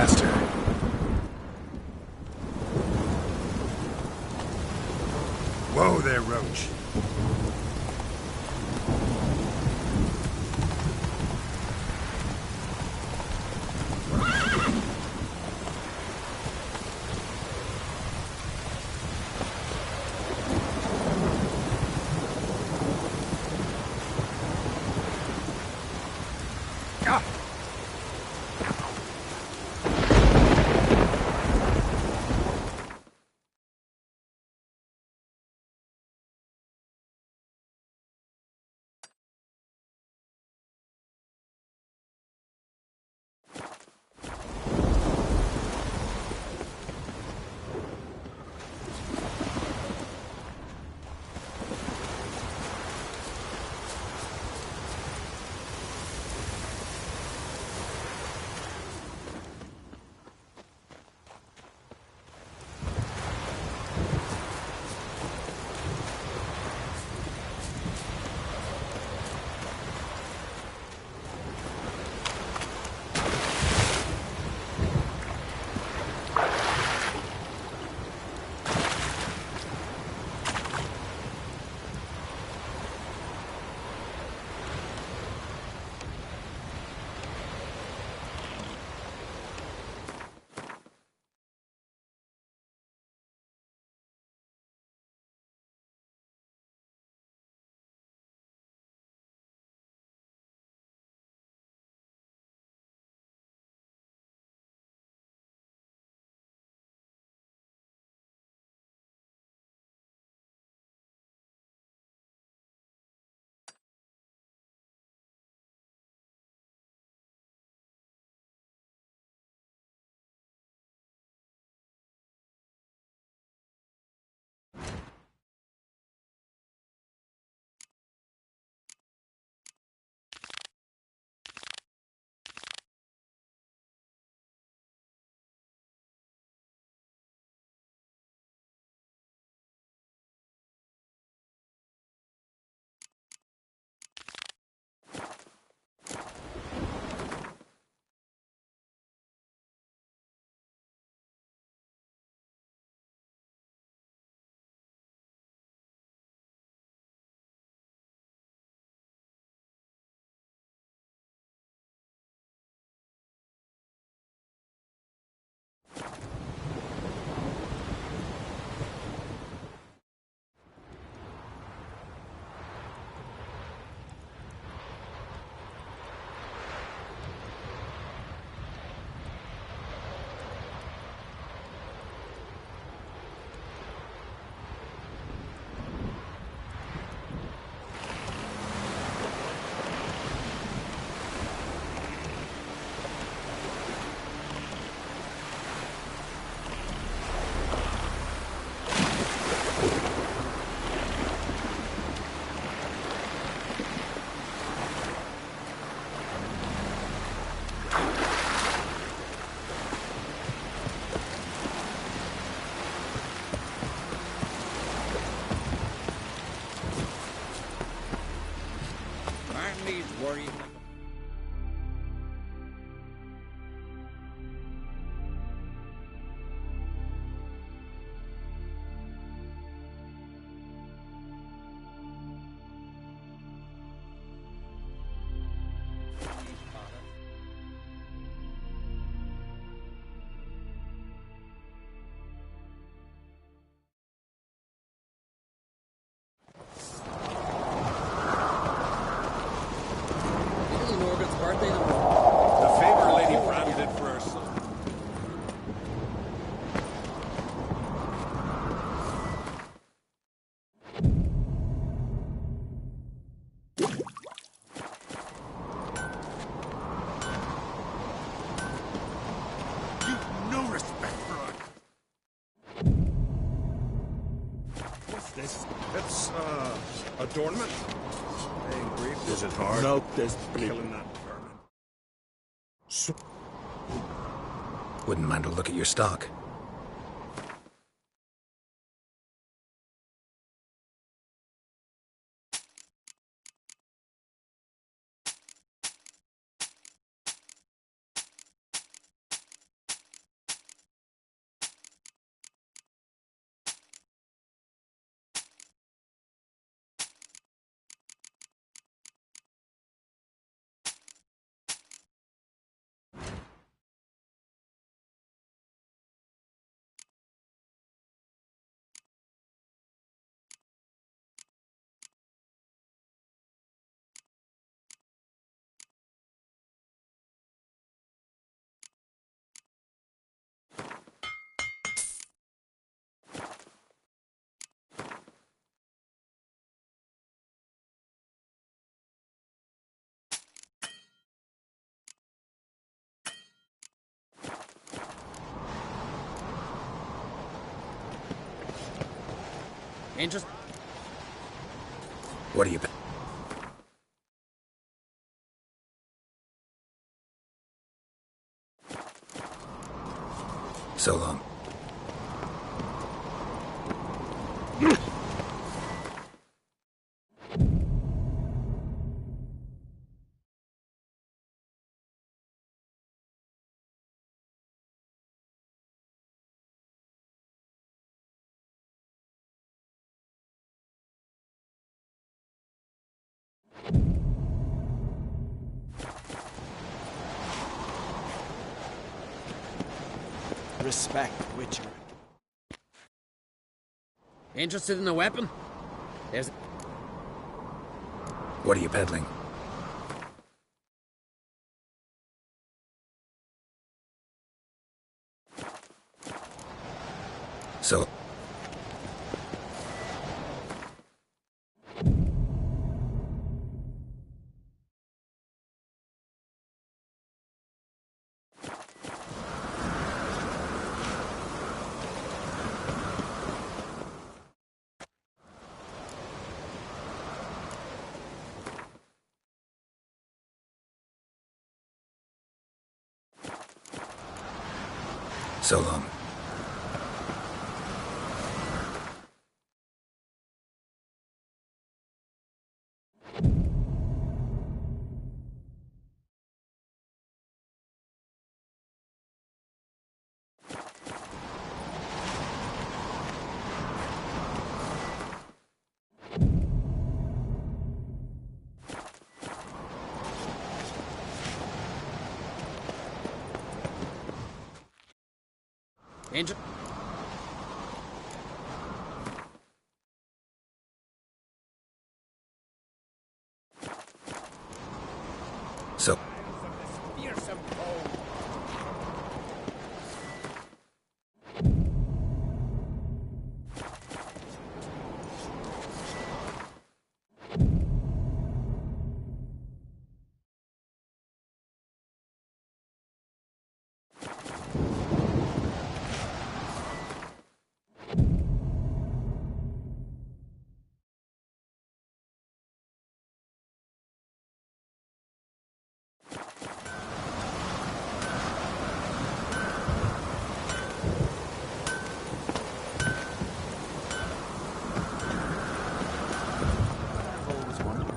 faster. Whoa there, Roach. Worrying. The favor Lady Brown did for her son. You've no respect for her. What's this? It's, adornment. Paying grief. Is it hard? No, there's Killing that vermin. Wouldn't mind a look at your stock. Interest? What are you... So long. Respect, Witcher. Interested in the weapon? There's... What are you peddling? So... So long. Inter... So... Fearsome foe. I've always wondered.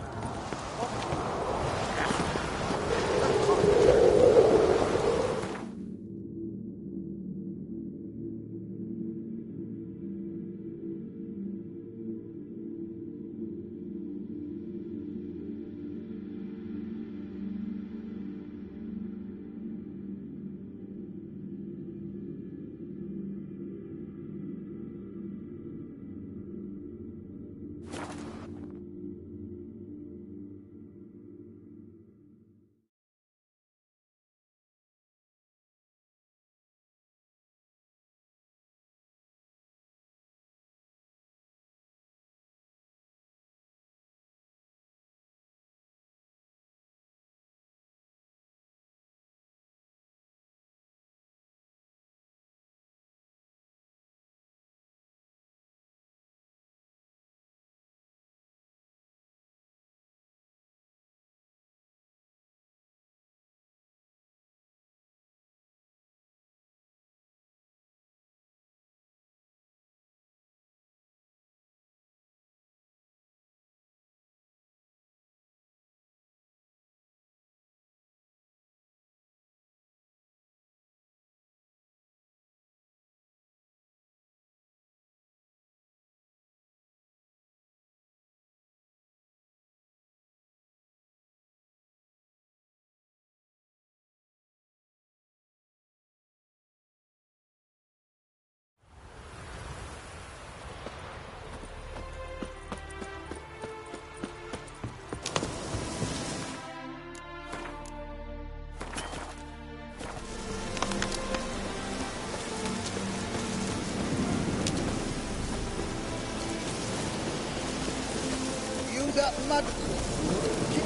You that mad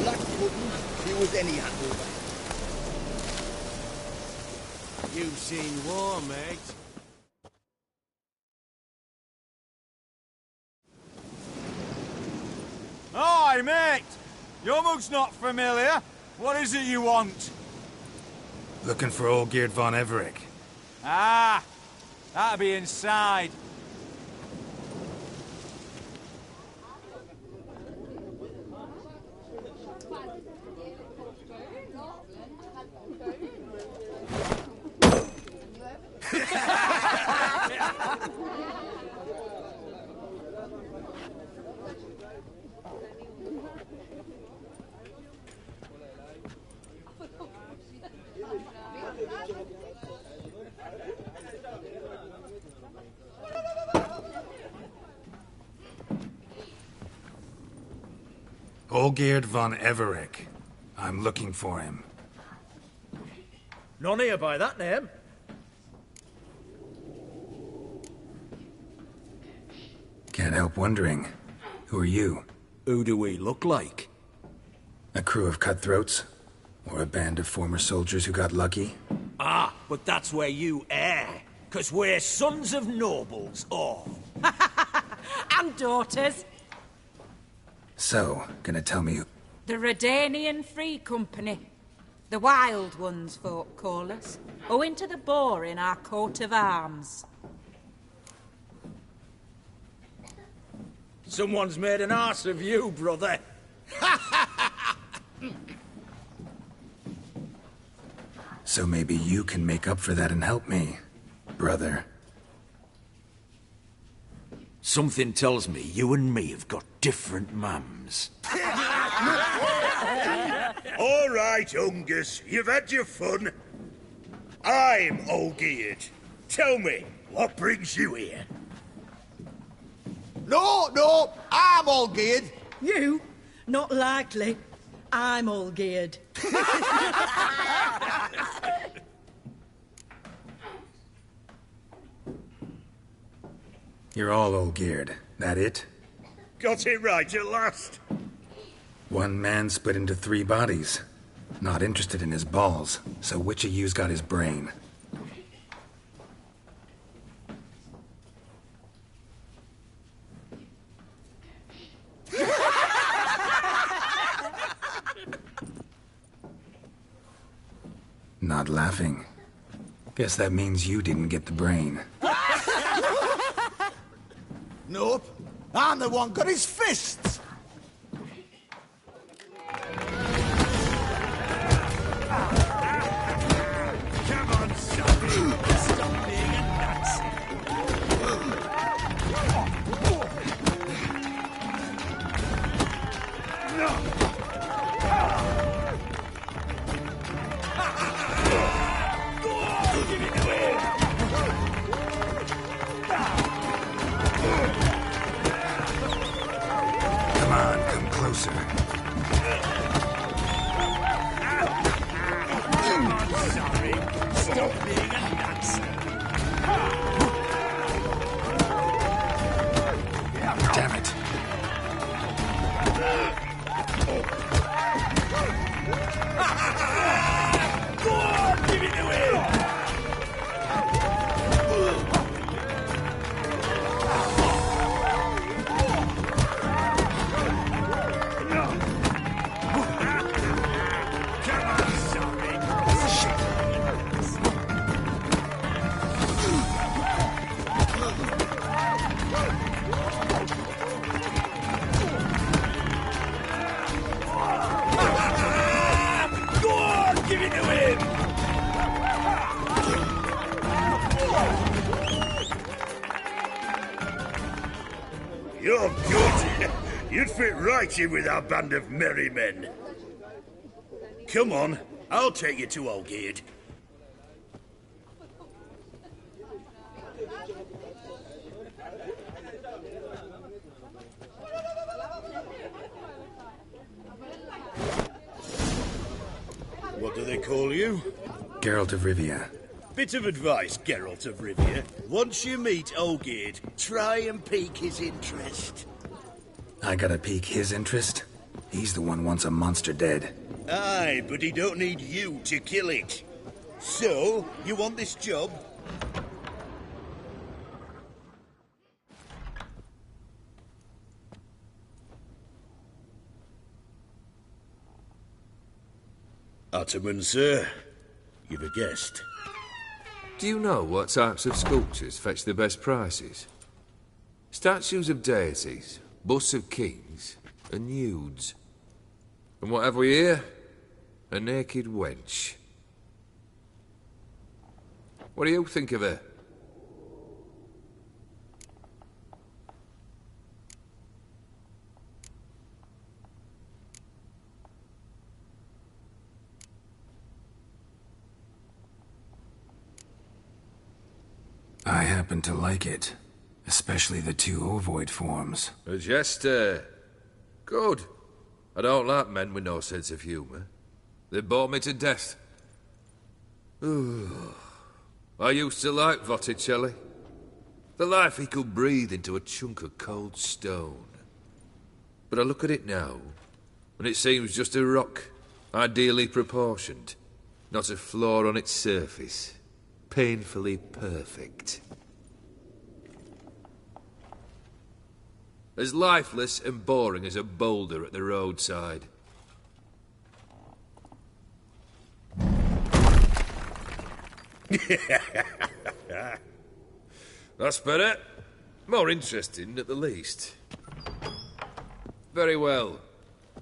Black wouldn't be with any handle. You've seen war, mate. Aye, mate! Your mug's not familiar. What is it you want? Looking for Olgierd von Everec. Ah! That'll be inside. Olgierd von Everec. I'm looking for him. None here by that name. Can't help wondering. Who are you? Who do we look like? A crew of cutthroats? Or a band of former soldiers who got lucky? Ah, but that's where you err. 'Cause we're sons of nobles, all. And daughters. So, gonna tell me who... The Redanian Free Company. The Wild Ones, folk call us. Owing to the boar in our coat of arms. Someone's made an arse of you, brother. So maybe you can make up for that and help me, brother. Something tells me you and me have got different mums. All right, Ungus, you've had your fun. I'm Olgierd. Tell me, what brings you here? No, I'm all geared. You? Not likely. I'm all geared. You're all Olgierd. That it? Got it right at last. One man split into 3 bodies. Not interested in his balls, so which of you's got his brain? Not laughing. Guess that means you didn't get the brain. Nope. I'm the one got his fists. Come on, Sonny. Stop being a Nazi. Come on, come closer. Sorry. Stop being a Nazi. Damn it. Go on, give it away. Come on, sorry. Go on, give it to him. You're good. You'd fit right in with our band of merry men. Come on, I'll take you to Olgierd. What do they call you? Geralt of Rivia. Bit of advice, Geralt of Rivia. Once you meet Olgierd, try and pique his interest. I gotta pique his interest? He's the one wants a monster dead. Aye, but he don't need you to kill it. So, you want this job? Ataman, sir. You've a guest. Do you know what types of sculptures fetch the best prices? Statues of deities, busts of kings, and nudes. And what have we here? A naked wench. What do you think of her? I happen to like it. Especially the two ovoid forms. A jester. Good. I don't like men with no sense of humour. They bore me to death. Ooh. I used to like Botticelli. The life he could breathe into a chunk of cold stone. But I look at it now, and it seems just a rock, ideally proportioned. Not a flaw on its surface. Painfully perfect. As lifeless and boring as a boulder at the roadside. That's better. More interesting, at the least. Very well.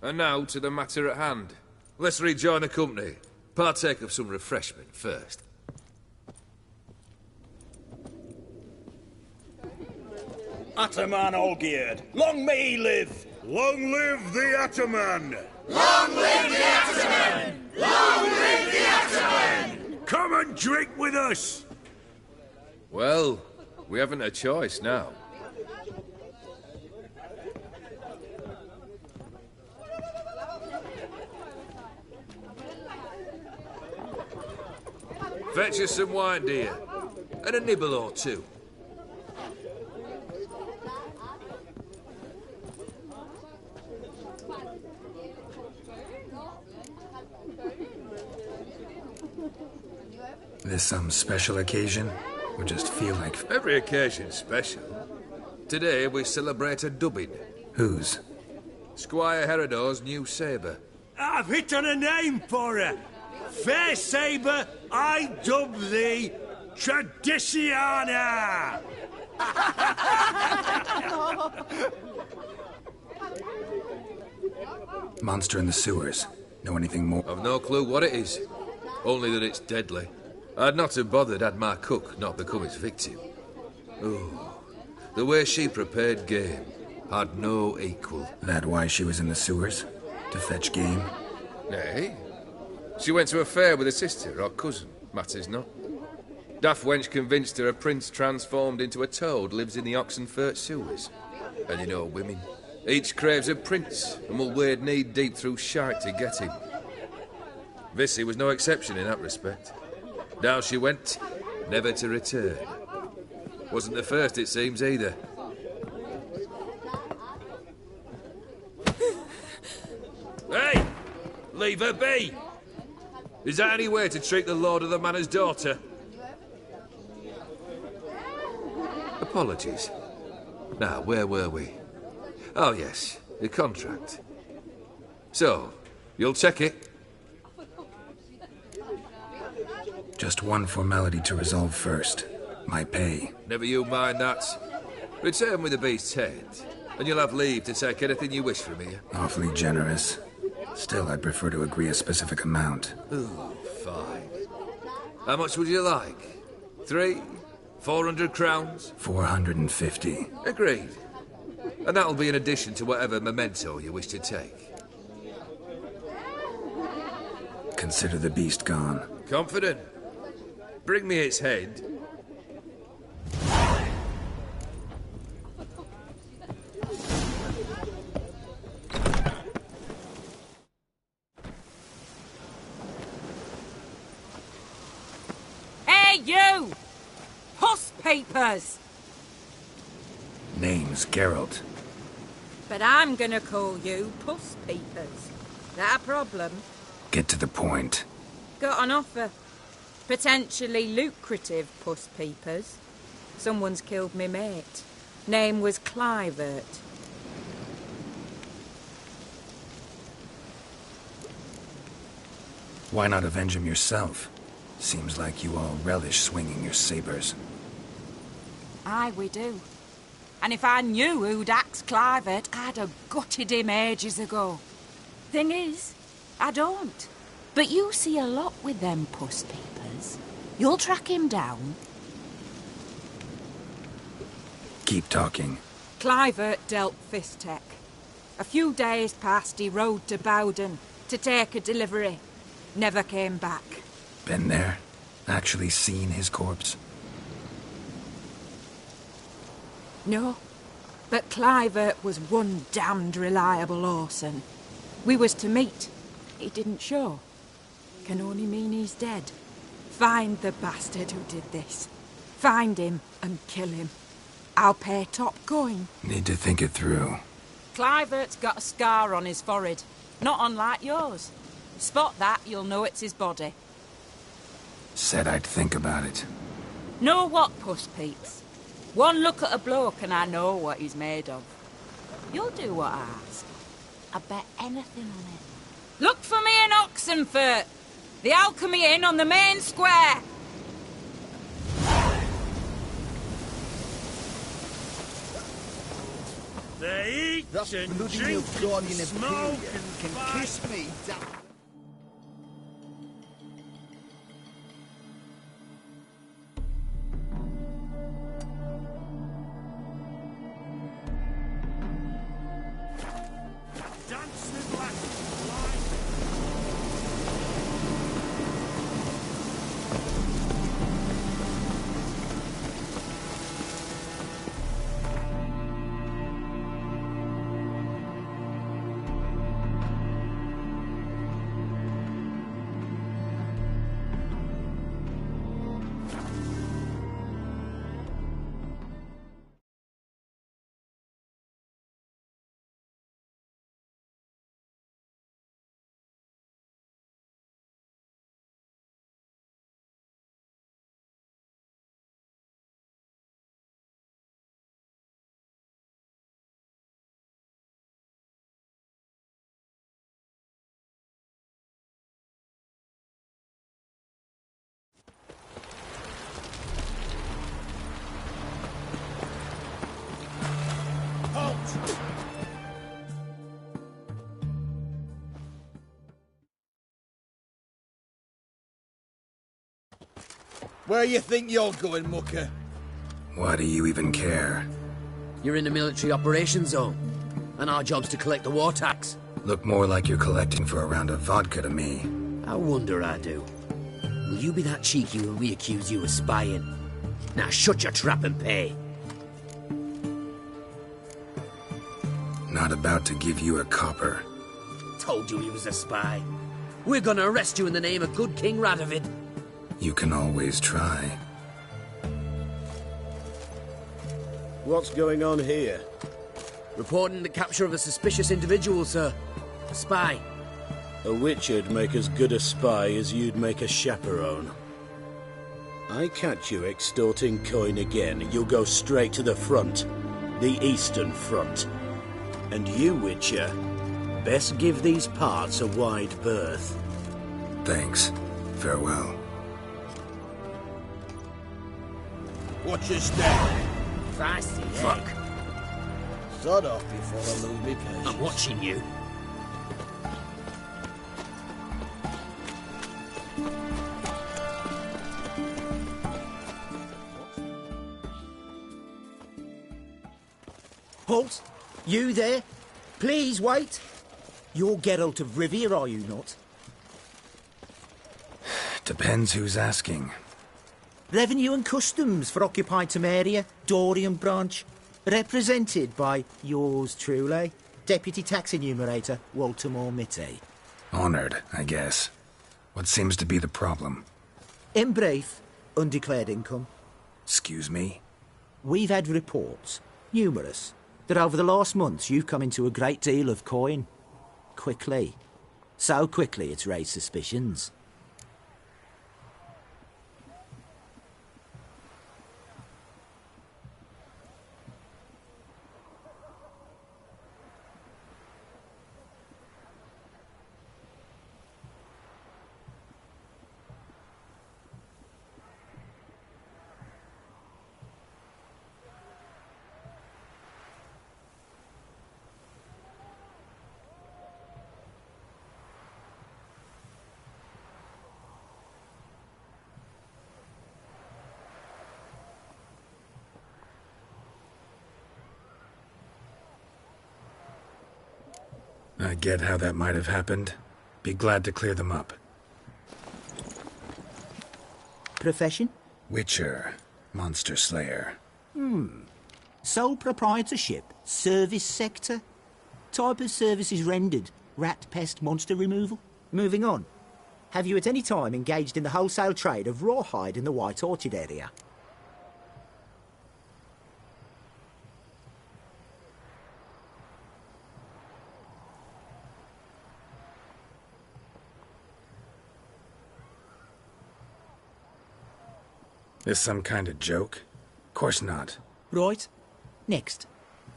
And now to the matter at hand. Let's rejoin the company. Partake of some refreshment first. Ataman Olgierd, long may he live! Long live the Ataman! Long live the Ataman! Long live the Ataman! Come and drink with us! Well, we haven't a choice now. Fetch us some wine, dear. And a nibble or two. This some special occasion? Or just feel like... Every occasion's special. Today we celebrate a dubbing. Whose? Squire Herodor's new sabre. I've hit on a name for her. Fair Sabre, I dub thee Tradiciana! Monster in the sewers. Know anything more? I've no clue what it is. Only that it's deadly. I'd not have bothered had my cook not become its victim. Oh, the way she prepared game had no equal. That why she was in the sewers? To fetch game? Nay. She went to a fair with a sister or cousin, matters not. Daft wench convinced her a prince transformed into a toad lives in the Oxenfurt sewers. And you know women. Each craves a prince and will wade knee-deep through shite to get him. Vissy was no exception in that respect. Down she went, never to return. Wasn't the first, it seems, either. Hey! Leave her be! Is that any way to treat the lord of the manor's daughter? Apologies. Now, where were we? Oh, yes, the contract. So, you'll check it? Just one formality to resolve first. My pay. Never you mind that. Return with the beast's head, and you'll have leave to take anything you wish from here. Awfully generous. Still, I'd prefer to agree a specific amount. Ooh, fine. How much would you like? 400 crowns? 450. Agreed. And that'll be in addition to whatever memento you wish to take. Consider the beast gone. Confident? Bring me its head. Hey, you! Puss papers! Name's Geralt. But I'm gonna call you Puss Peepers. That a problem? Get to the point. Got an offer. Potentially lucrative Puss Peepers. Someone's killed me mate. Name was Clivert. Why not avenge him yourself? Seems like you all relish swinging your sabers. Aye, we do. And if I knew who'd axed Clivert, I'd have gutted him ages ago. Thing is, I don't. But you see a lot with them puss peepers. You'll track him down. Keep talking. Clivert dealt Fistek. A few days past, he rode to Bowden to take a delivery. Never came back. Been there? Actually seen his corpse? No, but Clivert was one damned reliable horseman. We was to meet. He didn't show. Can only mean he's dead. Find the bastard who did this. Find him and kill him. I'll pay top coin. Need to think it through. Clivert's got a scar on his forehead, not unlike yours. Spot that, you'll know it's his body. Said I'd think about it. Know what, puss peeps? One look at a bloke and I know what he's made of. You'll do what I ask. I bet anything on it. Look for me in Oxenfurt! The Alchemy Inn on the main square! They eat That and bloody drink new guardian and smoke Imperial and can fight. kiss me down. Dance with lasses, blind. Halt! Where you think you're going, mucker? Why do you even care? You're in the military operations zone, and our job's to collect the war tax. Look more like you're collecting for a round of vodka to me. I wonder I do. Will you be that cheeky when we accuse you of spying? Now shut your trap and pay. Not about to give you a copper. Told you he was a spy. We're gonna arrest you in the name of good King Radovid. You can always try. What's going on here? Reporting the capture of a suspicious individual, sir. A spy. A witcher'd make as good a spy as you'd make a chaperone. I catch you extorting coin again, you'll go straight to the front. The Eastern Front. And you, Witcher, best give these parts a wide berth. Thanks. Farewell. Watch your step. Feisty, fuck. Sod off before I lose me patience. I'm watching you. Halt! You there? Please wait. You're Geralt of Rivia, are you not? Depends who's asking. Revenue and Customs for occupied Temeria, Dorian branch. Represented by yours truly, Deputy Tax Enumerator Walter Mormitte. Honored, I guess. What seems to be the problem? In brief, undeclared income. Excuse me? We've had reports, numerous, that over the last months you've come into a great deal of coin. Quickly. So quickly it's raised suspicions. I get how that might have happened. Be glad to clear them up. Profession? Witcher. Monster Slayer. Sole proprietorship? Service sector? Type of services rendered? Rat pest monster removal? Moving on. Have you at any time engaged in the wholesale trade of rawhide in the White Orchard area? This some kind of joke? Course not. Right. Next.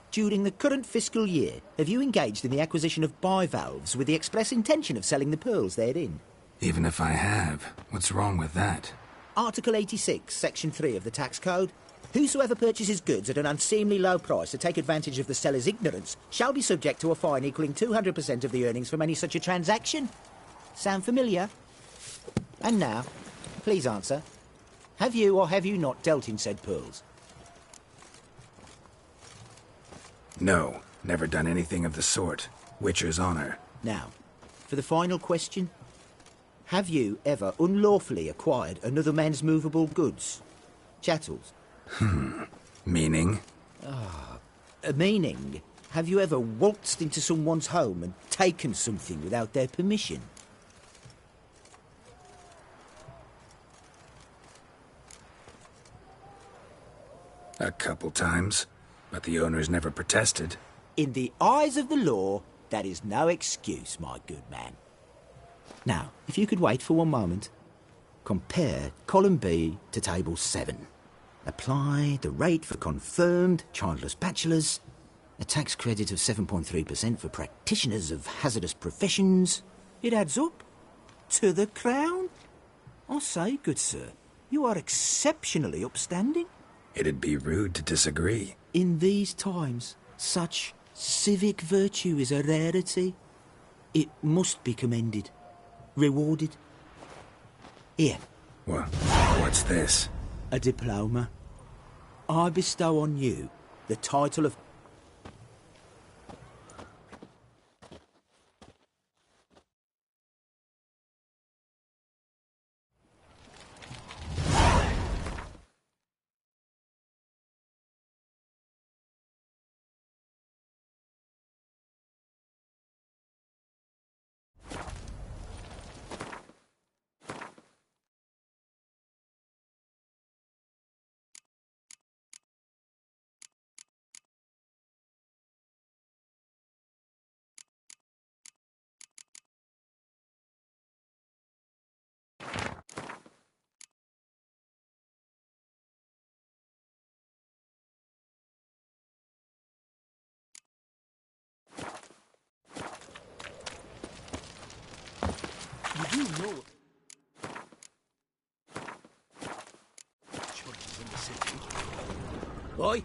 During the current fiscal year, have you engaged in the acquisition of bivalves with the express intention of selling the pearls therein? Even if I have, what's wrong with that? Article 86, Section 3 of the Tax Code. Whosoever purchases goods at an unseemly low price to take advantage of the seller's ignorance shall be subject to a fine equaling 200% of the earnings from any such a transaction. Sound familiar? And now, please answer. Have you or have you not dealt in said pearls? No, never done anything of the sort. Witcher's honor. Now, for the final question. Have you ever unlawfully acquired another man's movable goods? Chattels? Meaning? Meaning, have you ever waltzed into someone's home and taken something without their permission? A couple times, but the owners never protested. In the eyes of the law, that is no excuse, my good man. Now, if you could wait for one moment. Compare column B to table 7. Apply the rate for confirmed childless bachelors. A tax credit of 7.3% for practitioners of hazardous professions. It adds up. To the Crown. I say, good sir, you are exceptionally upstanding. It'd be rude to disagree. In these times, such civic virtue is a rarity. It must be commended. Rewarded. Here. What's this? A diploma. I bestow on you the title of You do know. Churches in the city. Why?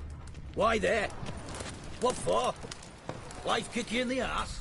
Why there? What for? Life kick you in the ass?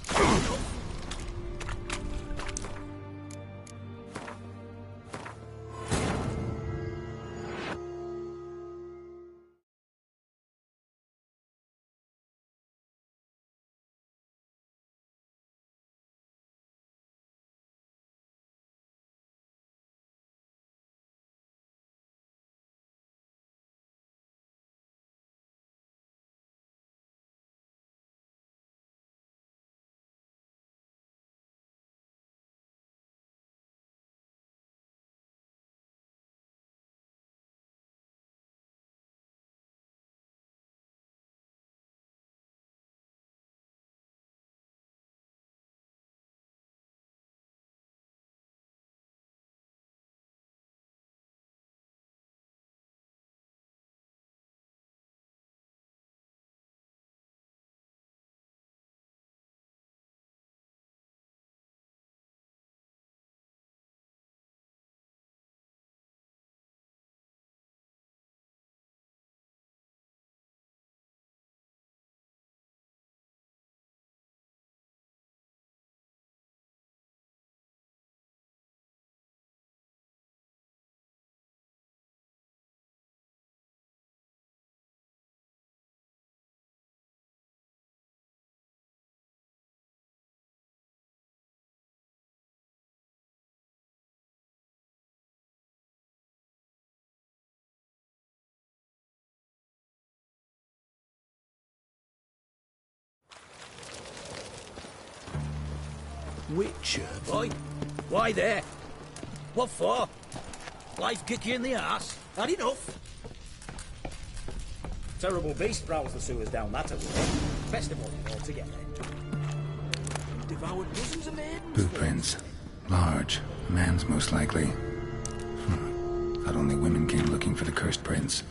Witcher, boy? Why there? What for? Life kick you in the arse? Had enough? Terrible beast prowls the sewers down that way. Best of all altogether. Devoured dozens of maidens. Boot prints. Large. Man's most likely. Thought only women came looking for the cursed prince.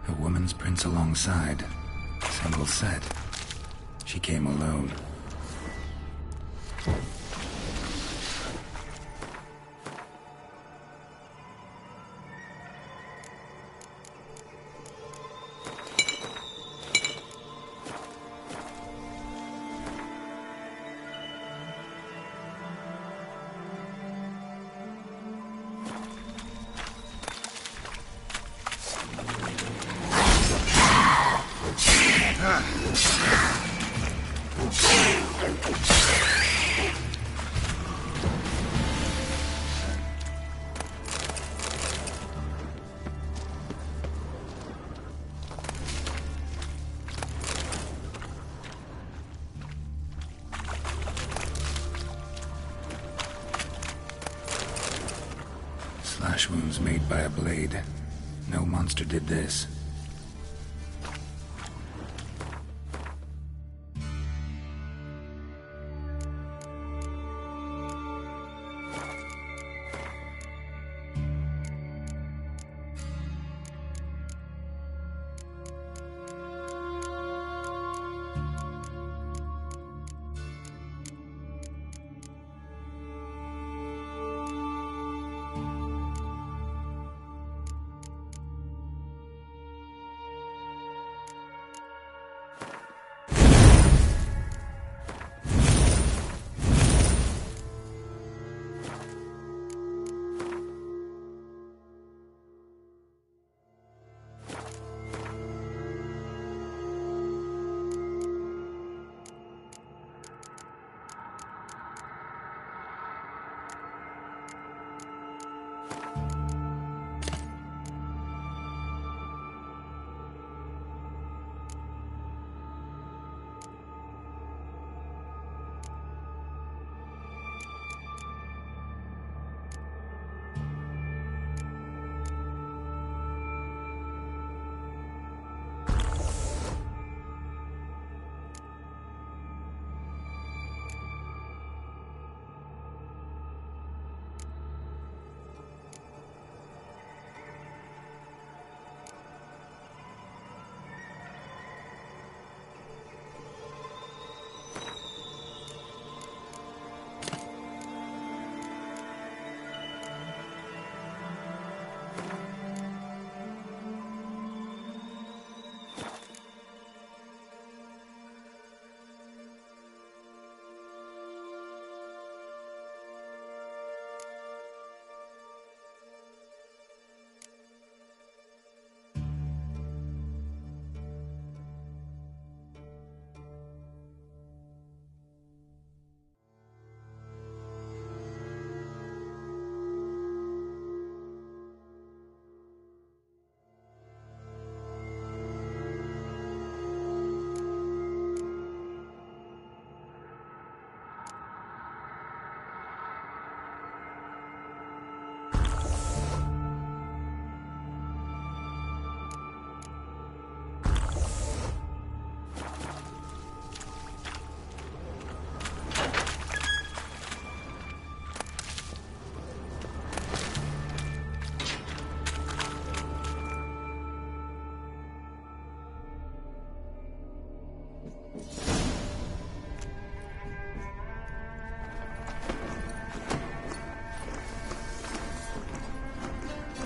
A woman's prints alongside. Single set. She came alone. Slash wounds made by a blade. No monster did this.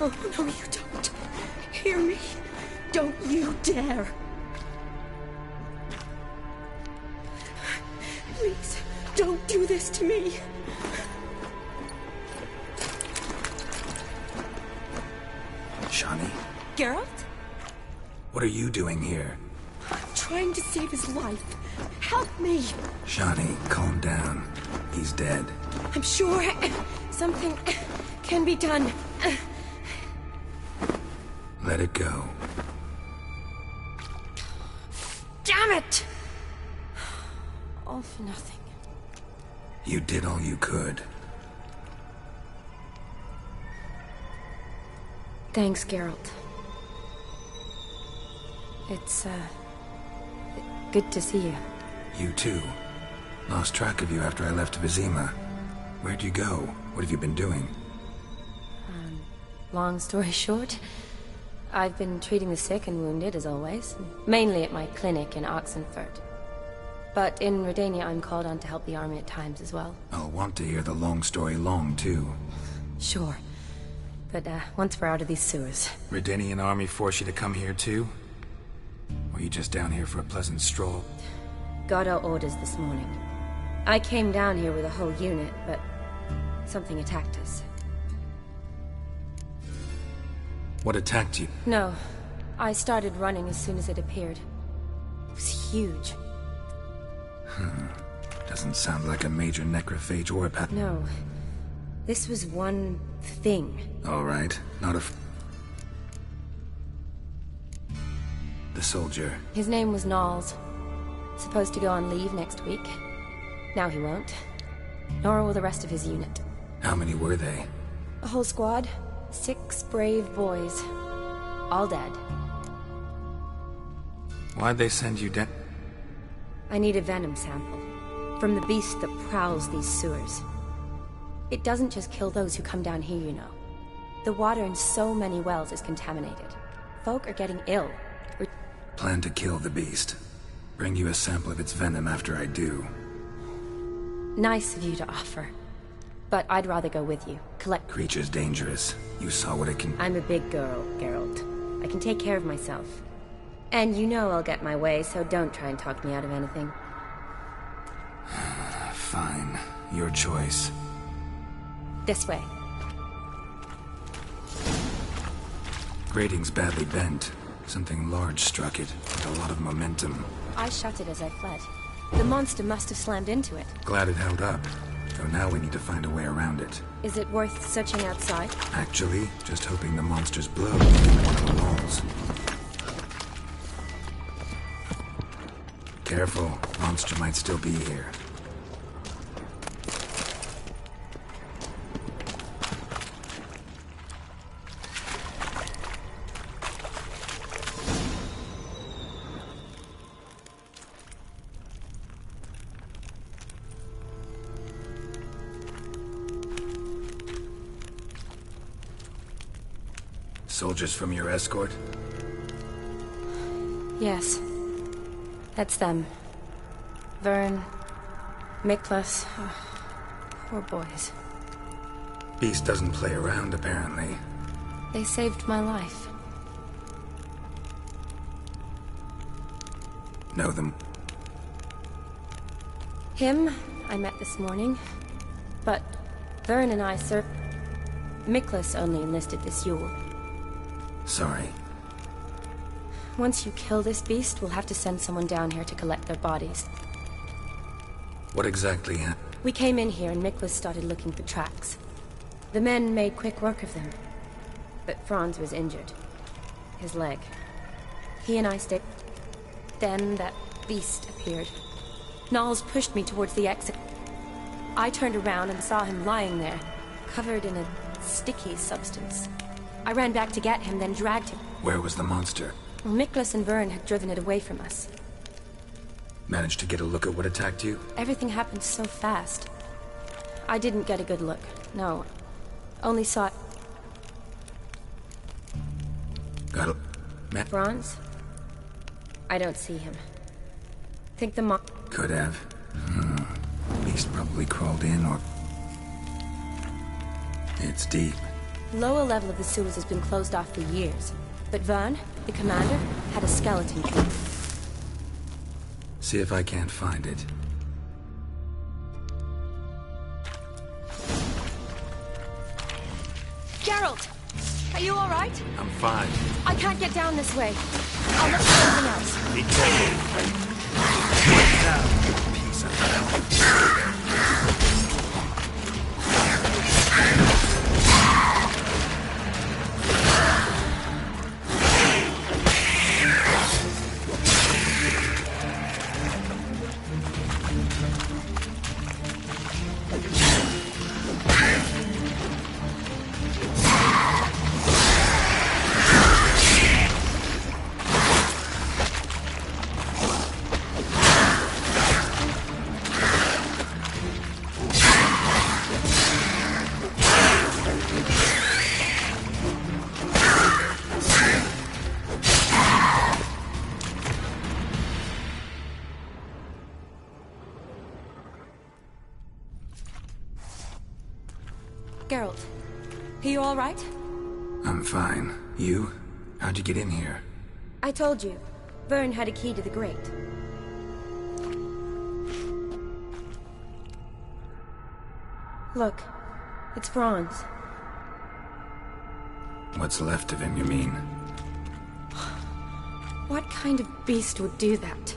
Oh, no, you don't. Hear me? Don't you dare. Please, don't do this to me. Shani, Geralt? what are you doing here? I'm trying to save his life. Help me! Shani, calm down. He's dead. I'm sure something can be done. Let it go. Damn it! All for nothing. You did all you could. Thanks, Geralt. It's, good to see you. You too. Lost track of you after I left Vizima. Where'd you go? What have you been doing? Long story short, I've been treating the sick and wounded, as always. Mainly at my clinic in Oxenfurt. But in Redania, I'm called on to help the army at times as well. I'll want to hear the long story long, too. Sure. But, once we're out of these sewers... Redanian army force you to come here, too? Or are you just down here for a pleasant stroll? Got our orders this morning. I came down here with a whole unit, but... something attacked us. What attacked you? No. I started running as soon as it appeared. It was huge. Doesn't sound like a major necrophage or a path. No. This was one thing. All right, not a... The soldier. His name was Knowles. Supposed to go on leave next week. Now he won't. Nor will the rest of his unit. How many were they? A whole squad. 6 brave boys. All dead. Why'd they send you down? I need a venom sample. From the beast that prowls these sewers. It doesn't just kill those who come down here, you know. The water in so many wells is contaminated. Folk are getting ill. Plan to kill the beast. Bring you a sample of its venom after I do. Nice of you to offer. But I'd rather go with you. Collect... Creature's dangerous. You saw what it can... I'm a big girl, Geralt. I can take care of myself. And you know I'll get my way, so don't try and talk me out of anything. Fine. Your choice. This way. Grating's badly bent. Something large struck it, with a lot of momentum. I shut it as I fled. The monster must have slammed into it. Glad it held up. So now we need to find a way around it. Is it worth searching outside? Actually, just hoping the monster's blow will hit one of the walls. Careful, monster might still be here. Soldiers from your escort? Yes. That's them. Vern, Miklas. Oh, poor boys. Beast doesn't play around, apparently. They saved my life. Know them? Him, I met this morning. But Vern and I served... Miklas only enlisted this Yule. Sorry. Once you kill this beast, we'll have to send someone down here to collect their bodies. What exactly happened? We came in here and Miklas started looking for tracks. The men made quick work of them. But Franz was injured. His leg. He and I stayed... Then that beast appeared. Knowles pushed me towards the exit. I turned around and saw him lying there, covered in a sticky substance. I ran back to get him, then dragged him. Where was the monster? Well, Miklas and Vern had driven it away from us. Managed to get a look at what attacked you? Everything happened so fast. I didn't get a good look, no. Only saw... Got a... Franz? I don't see him. Think the Could have. Beast probably crawled in, or... It's deep. Lower level of the sewers has been closed off for years. But Vern, the commander, had a skeleton key. See if I can't find it. Geralt! Are you all right? I'm fine. I can't get down this way. I'll look for something else. Be careful. Down, piece of hell. Geralt, are you all right? I'm fine. You? How'd you get in here? I told you. Vern had a key to the grate. Look, it's Franz. What's left of him, you mean? What kind of beast would do that?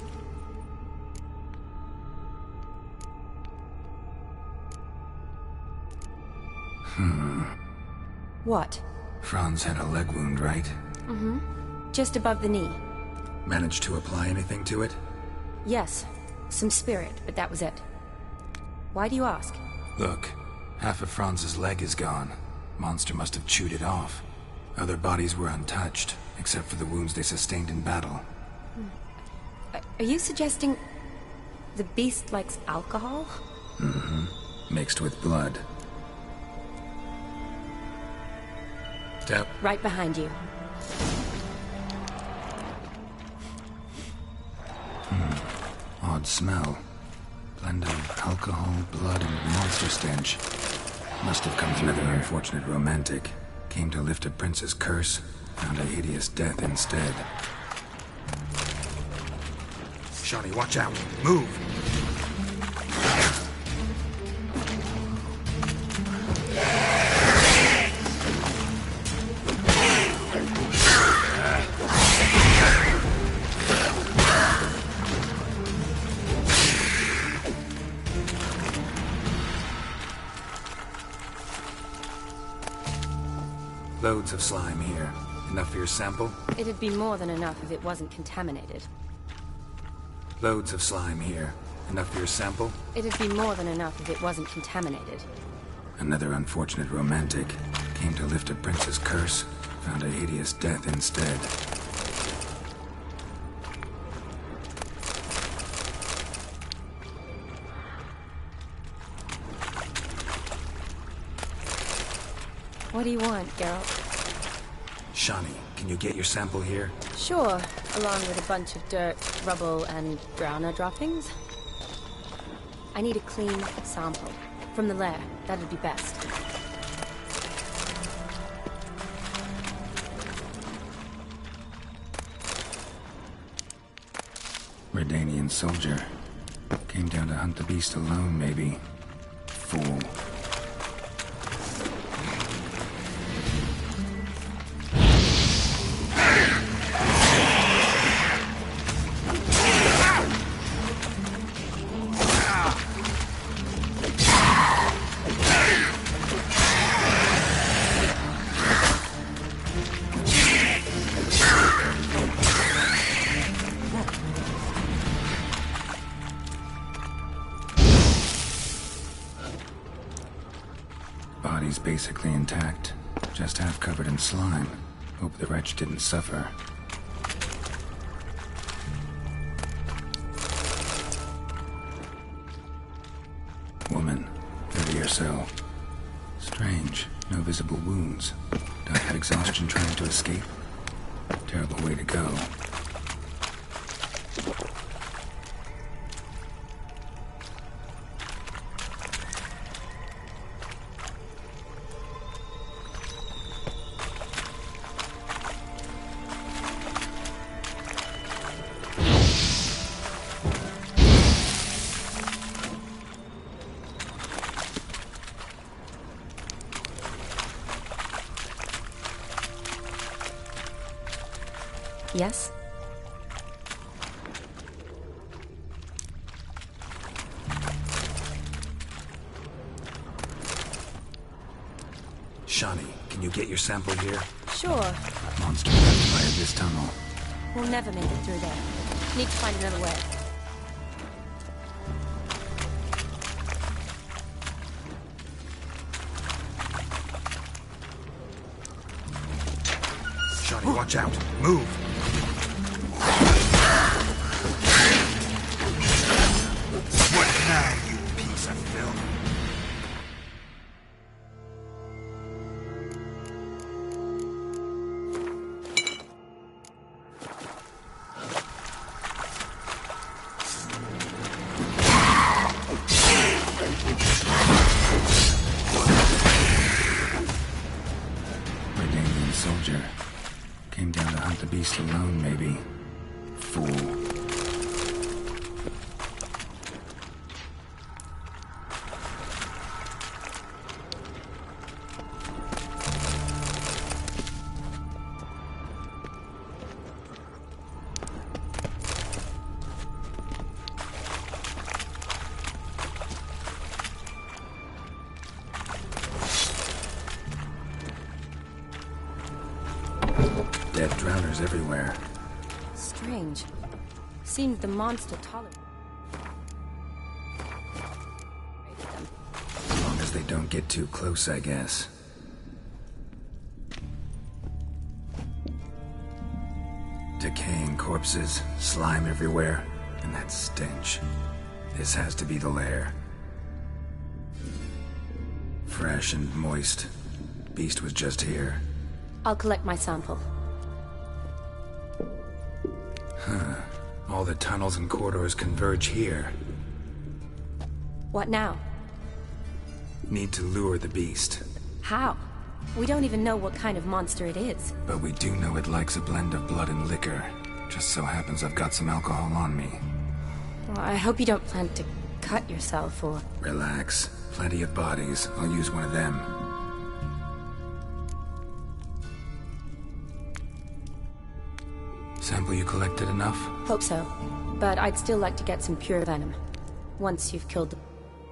What? Franz had a leg wound, right? Mm-hmm. Just above the knee. Managed to apply anything to it? Yes. Some spirit, but that was it. Why do you ask? Look, half of Franz's leg is gone. Monster must have chewed it off. Other bodies were untouched, except for the wounds they sustained in battle. Are you suggesting the beast likes alcohol? Mm-hmm. Mixed with blood. Step. Right behind you. Odd smell. Blend of alcohol, blood, and monster stench. Must have come from another unfortunate romantic. Came to lift a prince's curse, found a hideous death instead. Shani, watch out! Move! Loads of slime here. Enough for your sample? It'd be more than enough if it wasn't contaminated. Loads of slime here. Enough for your sample? It'd be more than enough if it wasn't contaminated. Another unfortunate romantic. Came to lift a prince's curse. Found a hideous death instead. What do you want, Geralt? Shani, can you get your sample here? Sure, along with a bunch of dirt, rubble, and drowner droppings. I need a clean sample. From the lair, that'd be best. Redanian soldier. Came down to hunt the beast alone, maybe. Fool. Body's basically intact, just half covered in slime. Hope the wretch didn't suffer. Woman, 30 or so. Strange, no visible wounds. Died of exhaustion trying to escape. Terrible way to go. Yes? Shani, can you get your sample here? Sure. Monster left via this tunnel. We'll never make it through there. Need to find another way. Shani, watch out. Move. What now, you piece of film? Redanian soldier. Came down to hunt the beast alone, maybe. Fool. Dead drowners everywhere. Strange. Seems the monster tolerated them. As long as they don't get too close, I guess. Decaying corpses, slime everywhere, and that stench. This has to be the lair. Fresh and moist. Beast was just here. I'll collect my sample. Huh. All the tunnels and corridors converge here. What now? Need to lure the beast. How? We don't even know what kind of monster it is. But we do know it likes a blend of blood and liquor. Just so happens I've got some alcohol on me. Well, I hope you don't plan to cut yourself or... Relax. Plenty of bodies. I'll use one of them. Sample you collected enough? Hope so. But I'd still like to get some pure venom. Once you've killed the...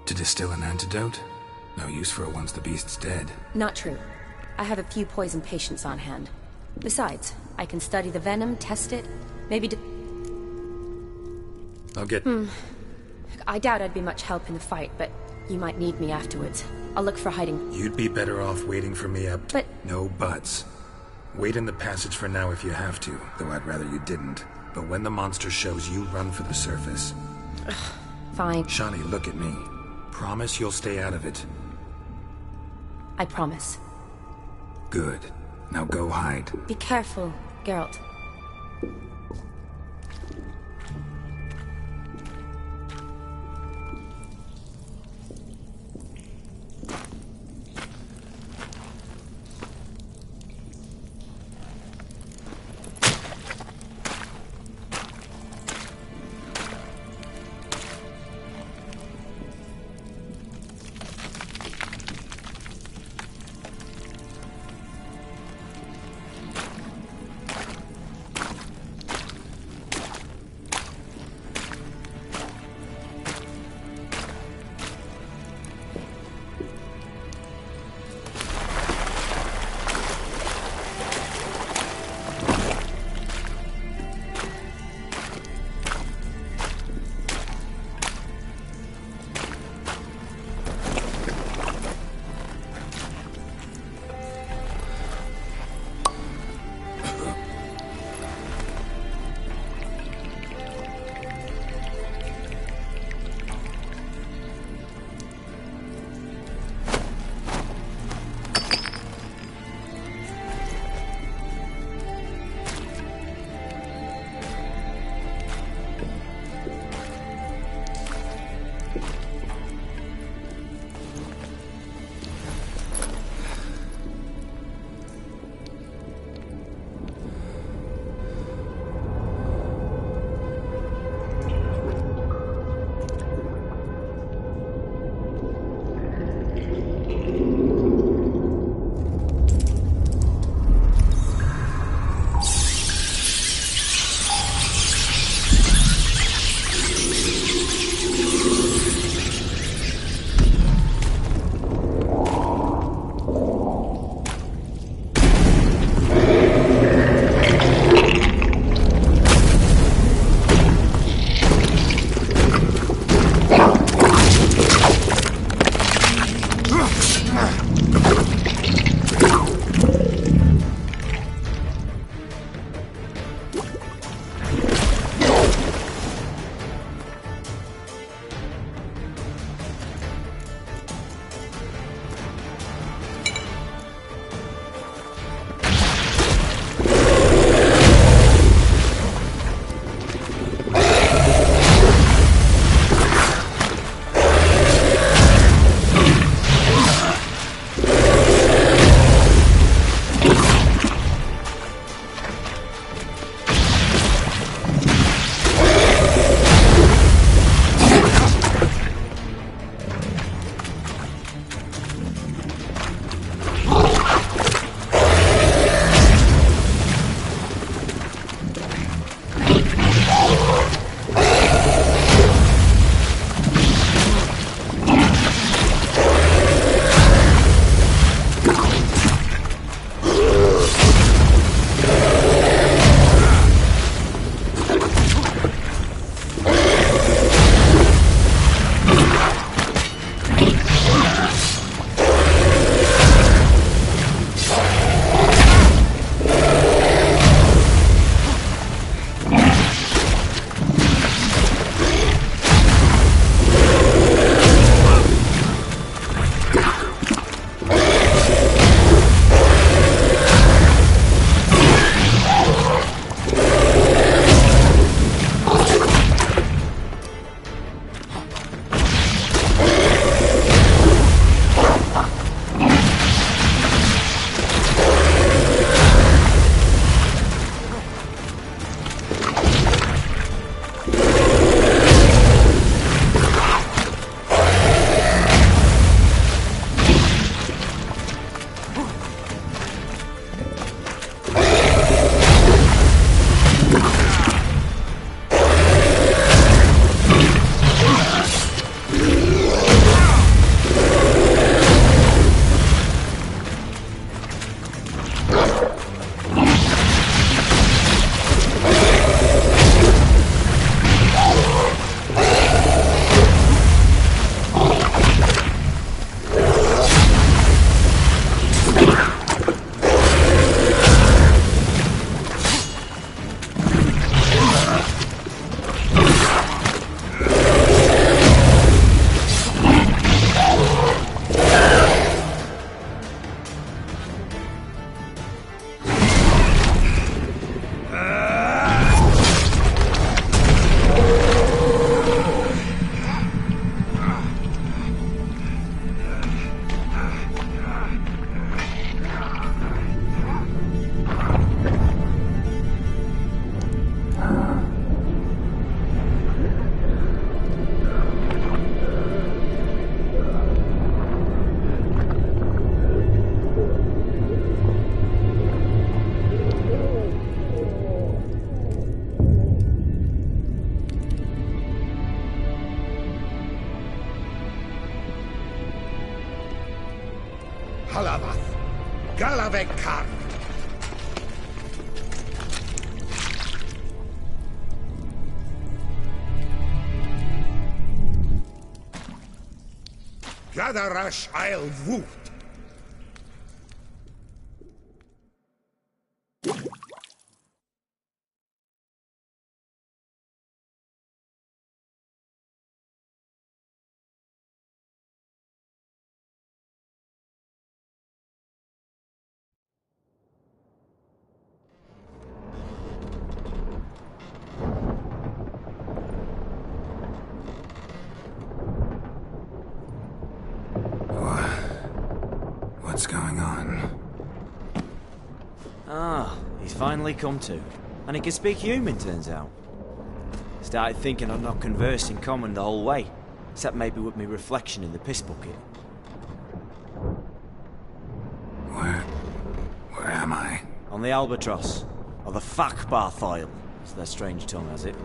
To distill an antidote? No use for it once the beast's dead. Not true. I have a few poison patients on hand. Besides, I can study the venom, test it, maybe I'll get... I doubt I'd be much help in the fight, but you might need me afterwards. I'll look for hiding... You'd be better off waiting for me up... But... No buts. Wait in the passage for now if you have to, though I'd rather you didn't. But when the monster shows, you run for the surface. Fine. Shani, look at me. Promise you'll stay out of it. I promise. Good. Now go hide. Be careful, Geralt. Avekar. Gadarash I'll woot. What's going on? Ah, he's finally come to. And he can speak human, turns out. Started thinking I'd not conversed in common the whole way, except maybe with me reflection in the piss bucket. Where am I? On the Albatross, or the Fakbarth Oil, as their strange tongue has it,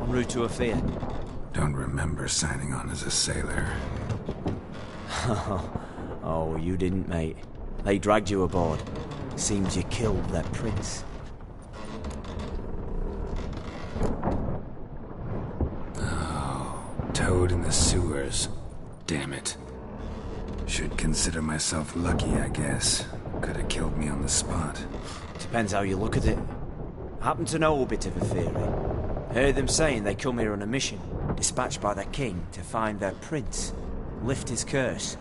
en route to Afir. Don't remember signing on as a sailor. Oh, you didn't, mate. They dragged you aboard. Seems you killed their prince. Oh, toad in the sewers. Damn it. Should consider myself lucky, I guess. Could have killed me on the spot. Depends how you look at it. I happen to know a bit of a theory. Heard them saying they come here on a mission, dispatched by their king to find their prince, lift his curse.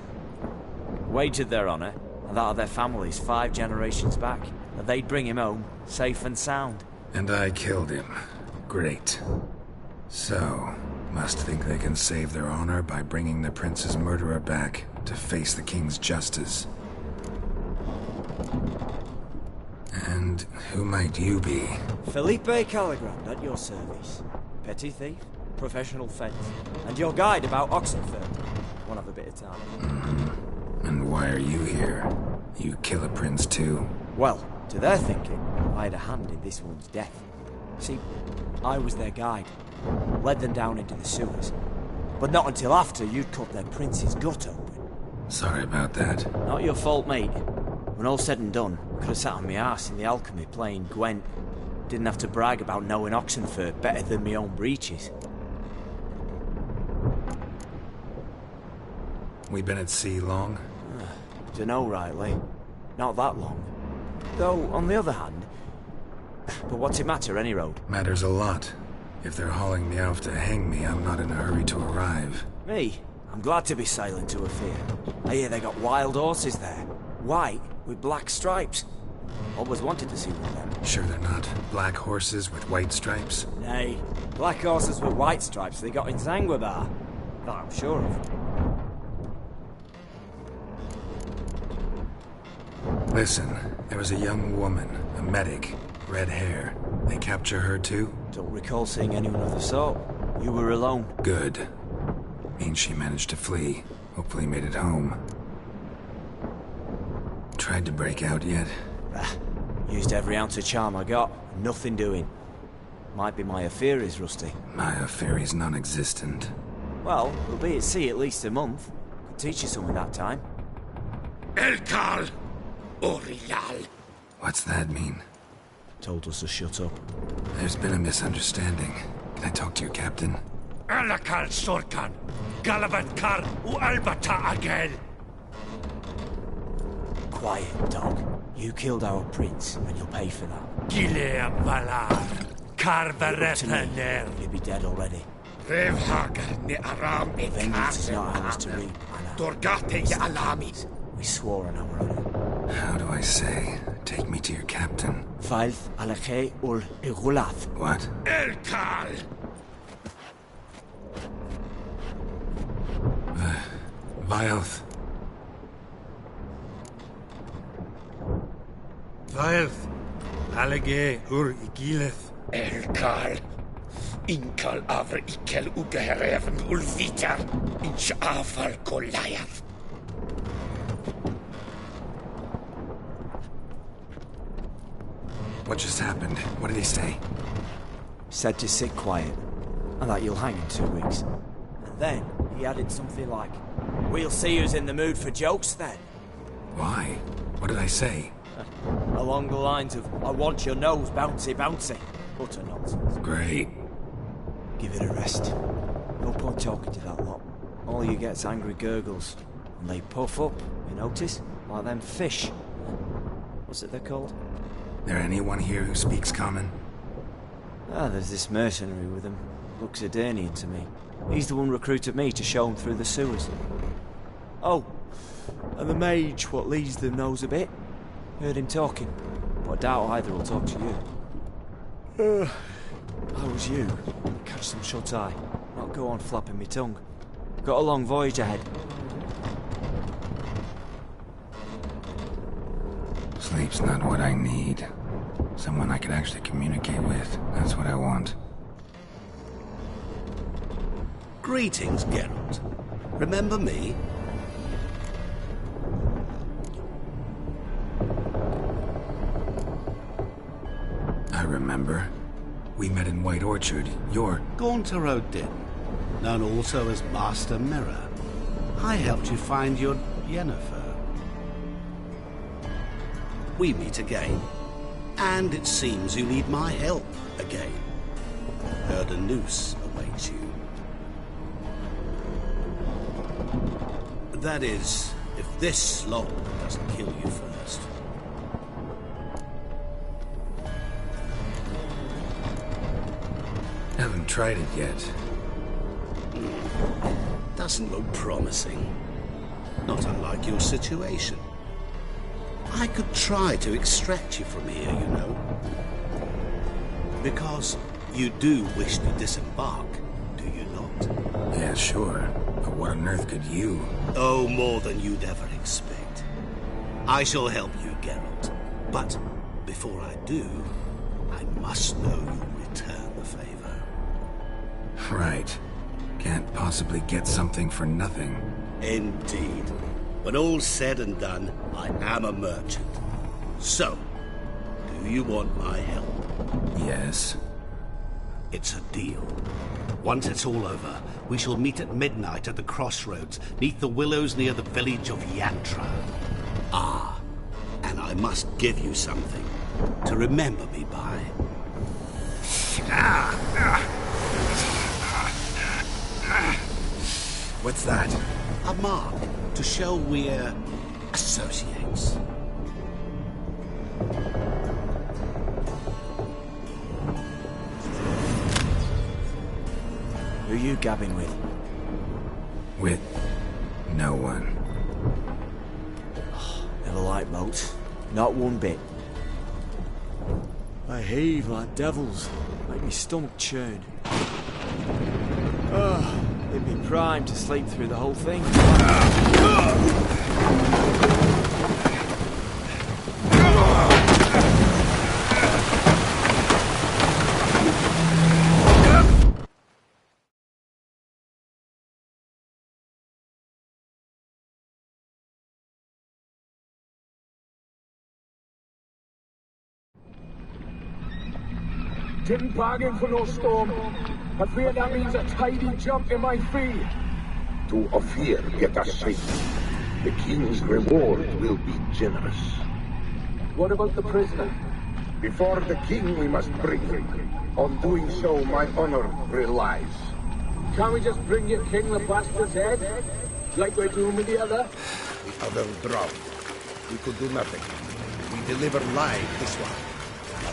Wagered their honour, and that of their families 5 generations back, that they'd bring him home, safe and sound. And I killed him. Great. So, must think they can save their honor by bringing the prince's murderer back to face the king's justice. And who might you be? Felipe Caligrand, at your service. Petty thief, professional fence, and your guide about Oxenfurt. Won't have a bit of time. And why are you here? You kill a prince too? Well, to their thinking, I had a hand in this one's death. See, I was their guide. Led them down into the sewers. But not until after you'd cut their prince's gut open. Sorry about that. Not your fault, mate. When all said and done, could have sat on my arse in the alchemy playing Gwent. Didn't have to brag about knowing Oxenfurt better than my own breeches. We been at sea long? Dunno rightly. Not that long. Though, on the other hand... But what's it matter, any road? Matters a lot. If they're hauling me off to hang me, I'm not in a hurry to arrive. Me? I'm glad to be sailing to Afir. I hear they got wild horses there. White, with black stripes. Always wanted to see one of them. Sure they're not black horses with white stripes? Nay, black horses with white stripes they got in Zangwabar. That I'm sure of. Listen, there was a young woman, a medic, red hair. They capture her too? Don't recall seeing anyone of the sort. You were alone. Good. Means she managed to flee. Hopefully made it home. Tried to break out yet? Used every ounce of charm I got. Nothing doing. Might be my Afiri's rusty. My Afiri's non-existent. Well, we'll be at sea at least a month. Could teach you something that time. Elkal! Orial! What's that mean? Told us to shut up. There's been a misunderstanding. Can I talk to your captain? Alakal Sorkan! Galavat Kar u Albata Agel! Quiet, dog. You killed our prince, and you'll pay for that. Gileam Valar! Karvarepaner! You'll be dead already. Revhagar ni Aram e Vengeance is not ours to reap. Dorgate ya Alamis! We swore on our honor. How do I say? Take me to your captain. Vailth Alakhe ul Igulath. What? Elkal! Vailth. Vailth Alage ur Igileth. Elkal! Inkal avr ikel ugehereven ulvitar. Inch afal Goliath. What just happened? What did he say? Said to sit quiet, and that you'll hang in 2 weeks. And then he added something like, "We'll see who's in the mood for jokes then." Why? What did I say? Along the lines of, I want your nose bouncy bouncy. Utter nonsense. Great. Give it a rest. No point talking to that lot. All you get's angry gurgles. And they puff up, you notice? Like them fish. What's it they're called? There anyone here who speaks common? There's this mercenary with him. Looks Edirnian to me. He's the one recruited me to show him through the sewers. Oh, and the mage what leads them knows a bit. Heard him talking, but I doubt either will talk to you. How was you? Catch some shut-eye. Not go on flapping me tongue. Got a long voyage ahead. Sleep's not what I need. Someone I could actually communicate with. That's what I want. Greetings, Geralt. Remember me? I remember. We met in White Orchard. You're... Gaunter O'Din, known also as Master Mirror. I helped you find your Yennefer. We meet again. And it seems you need my help again. Heard a noose awaits you. That is, if this slob doesn't kill you first. Haven't tried it yet. Doesn't look promising. Not unlike your situation. I could try to extract you from here, you know. Because you do wish to disembark, do you not? Yeah, sure. But what on earth could you? Oh, more than you'd ever expect. I shall help you, Geralt. But before I do, I must know you'll return the favor. Right. Can't possibly get something for nothing. Indeed. When all's said and done, I am a merchant. So, do you want my help? Yes. It's a deal. Once it's all over, we shall meet at midnight at the crossroads, neath the willows near the village of Yantra. Ah, and I must give you something to remember me by. What's that? A mark to show we're associates. Who are you gabbing with? With no one. Never liked boats. Not one bit. They heave like devils. Make me stomach churn. They'd be primed to sleep through the whole thing. Didn't bargain for no storm. I fear that means a tidy jump in my fee. To Ophir get us safe. The king's reward will be generous. What about the prisoner? Before the king we must bring him. On doing so, my honor relies. Can't we just bring your king the bastard's head? Like we're doing with the other? The other drowned. We could do nothing. We deliver live this one.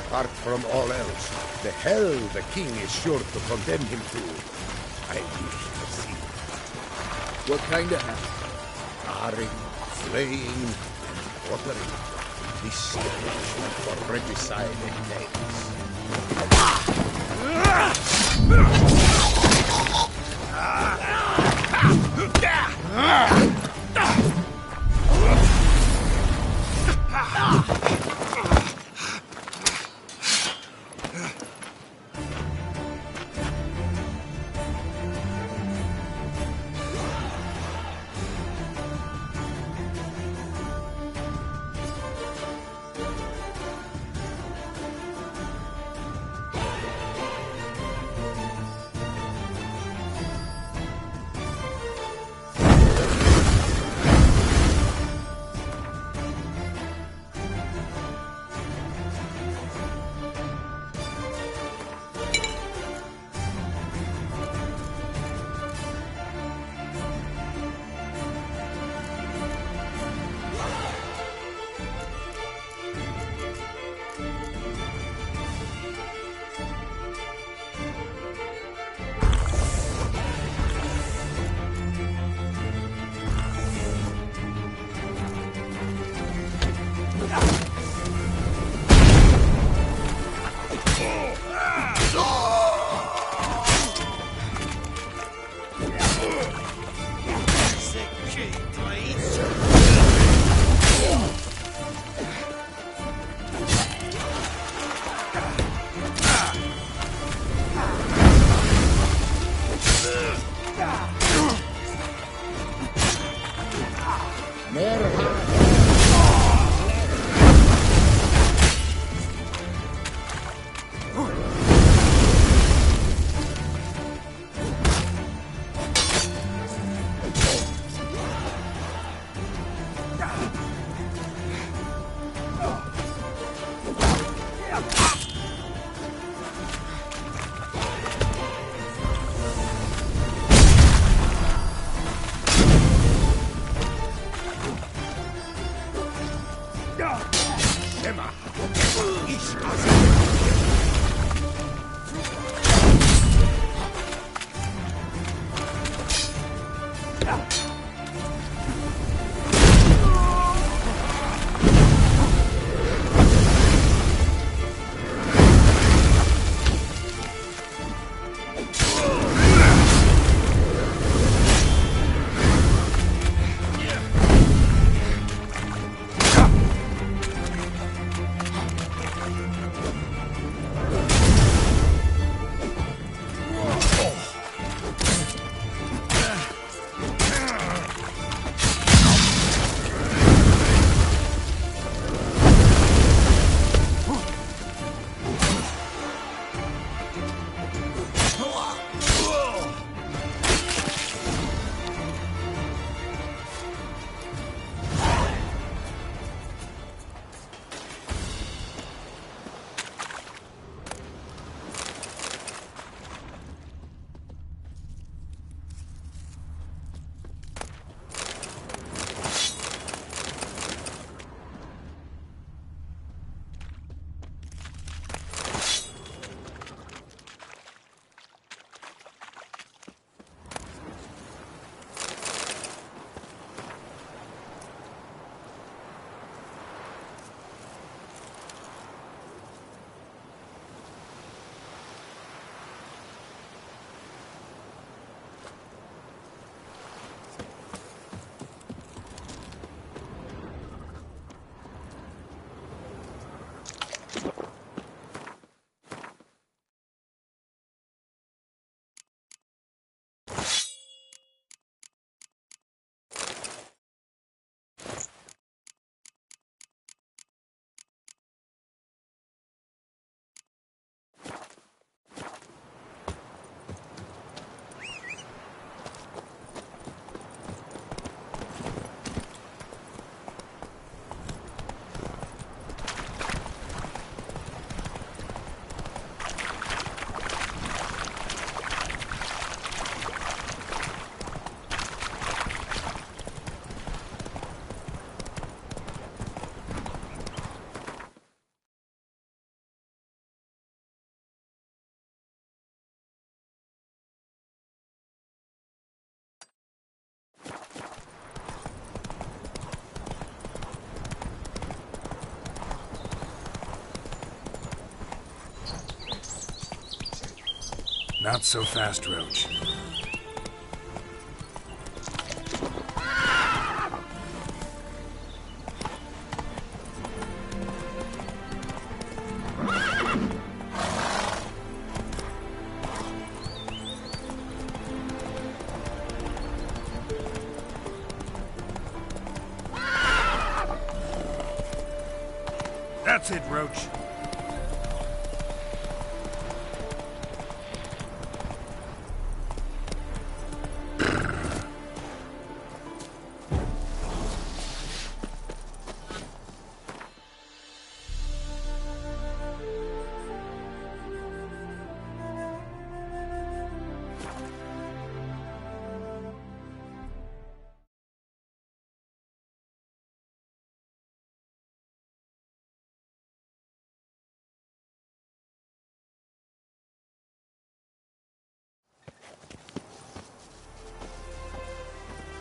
Apart from all else, the hell the king is sure to condemn him to. I wish to see. What kind of hell? Charring, flaying, and watering. This punishment for regicide Not so fast, Roach. That's it, Roach.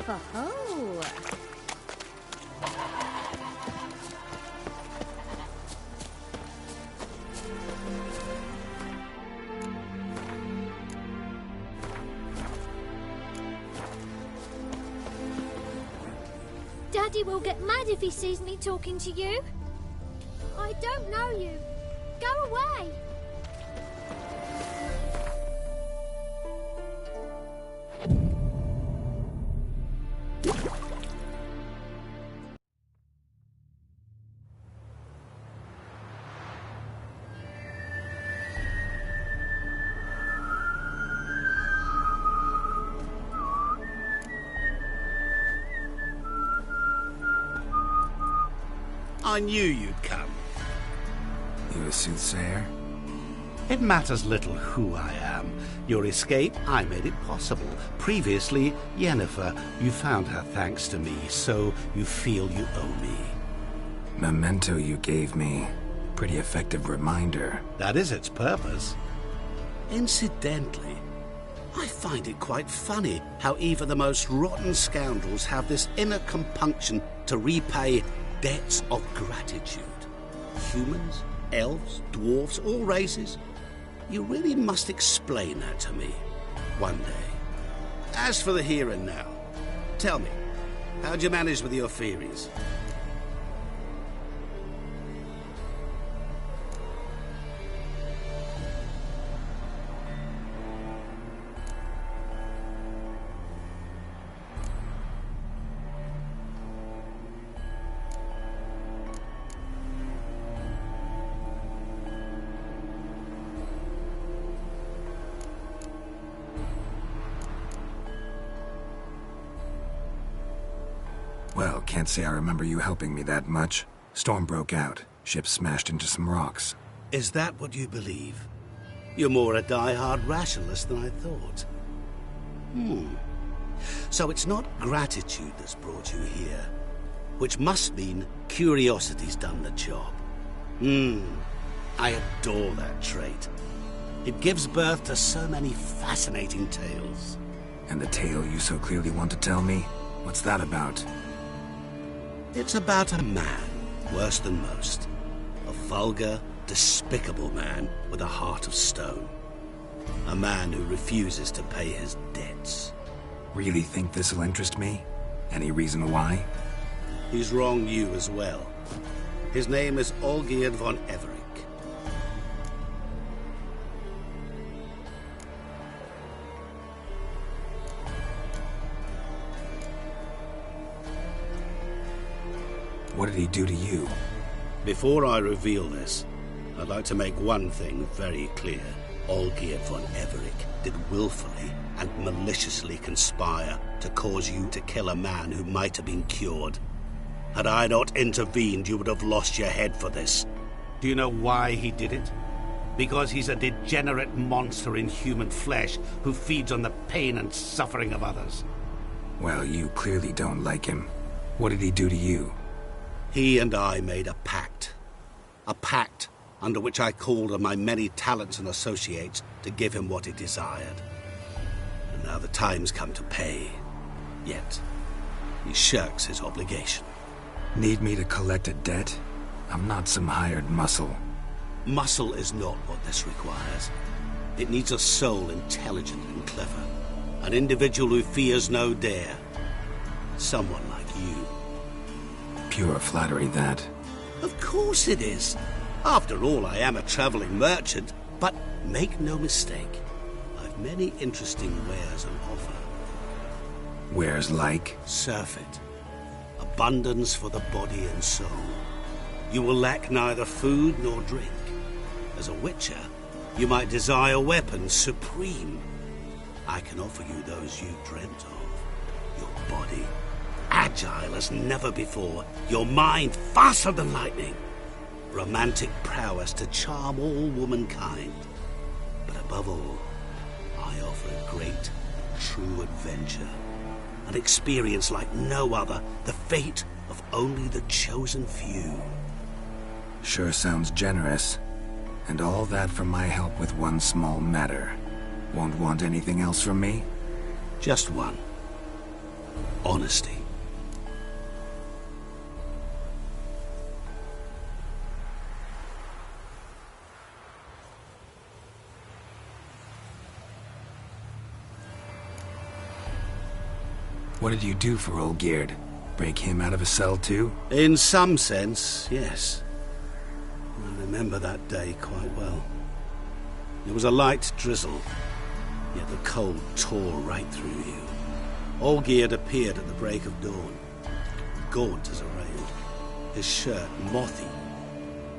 Oh-ho! Daddy will get mad if he sees me talking to you. I don't know you. Go away. I knew you'd come. You a soothsayer? It matters little who I am. Your escape, I made it possible. Previously, Yennefer, you found her thanks to me, so you feel you owe me. Memento you gave me. Pretty effective reminder. That is its purpose. Incidentally, I find it quite funny how even the most rotten scoundrels have this inner compunction to repay debts of gratitude. Humans, elves, dwarves, all races. You really must explain that to me one day. As for the here and now, tell me, how'd you manage with your theories? Well, can't say I remember you helping me that much. Storm broke out. Ship smashed into some rocks. Is that what you believe? You're more a die-hard rationalist than I thought. So it's not gratitude that's brought you here, which must mean curiosity's done the job. I adore that trait. It gives birth to so many fascinating tales. And the tale you so clearly want to tell me? What's that about? It's about a man, worse than most. A vulgar, despicable man with a heart of stone. A man who refuses to pay his debts. Really think this'll interest me? Any reason why? He's wronged you as well. His name is Olgierd von Everec. What did he do to you? Before I reveal this, I'd like to make one thing very clear. Olgierd von Everec did willfully and maliciously conspire to cause you to kill a man who might have been cured. Had I not intervened, you would have lost your head for this. Do you know why he did it? Because he's a degenerate monster in human flesh who feeds on the pain and suffering of others. Well, you clearly don't like him. What did he do to you? He and I made a pact. A pact under which I called on my many talents and associates to give him what he desired. And now the time's come to pay. Yet, he shirks his obligation. Need me to collect a debt? I'm not some hired muscle. Muscle is not what this requires. It needs a soul intelligent and clever. An individual who fears no dare. Someone like you. Pure flattery, that. Of course it is. After all, I am a traveling merchant. But make no mistake, I've many interesting wares on offer. Wares like? Surfeit. Abundance for the body and soul. You will lack neither food nor drink. As a witcher, you might desire weapons supreme. I can offer you those you dreamt of. Your body, agile as never before. Your mind, faster than lightning. Romantic prowess to charm all womankind. But above all, I offer great, true adventure. An experience like no other, the fate of only the chosen few. Sure sounds generous. And all that for my help with one small matter. Won't want anything else from me? Just one. Honesty. What did you do for Olgierd? Break him out of a cell too? In some sense, yes. I remember that day quite well. There was a light drizzle, yet the cold tore right through you. Olgierd appeared at the break of dawn, gaunt as a rail, his shirt mothy.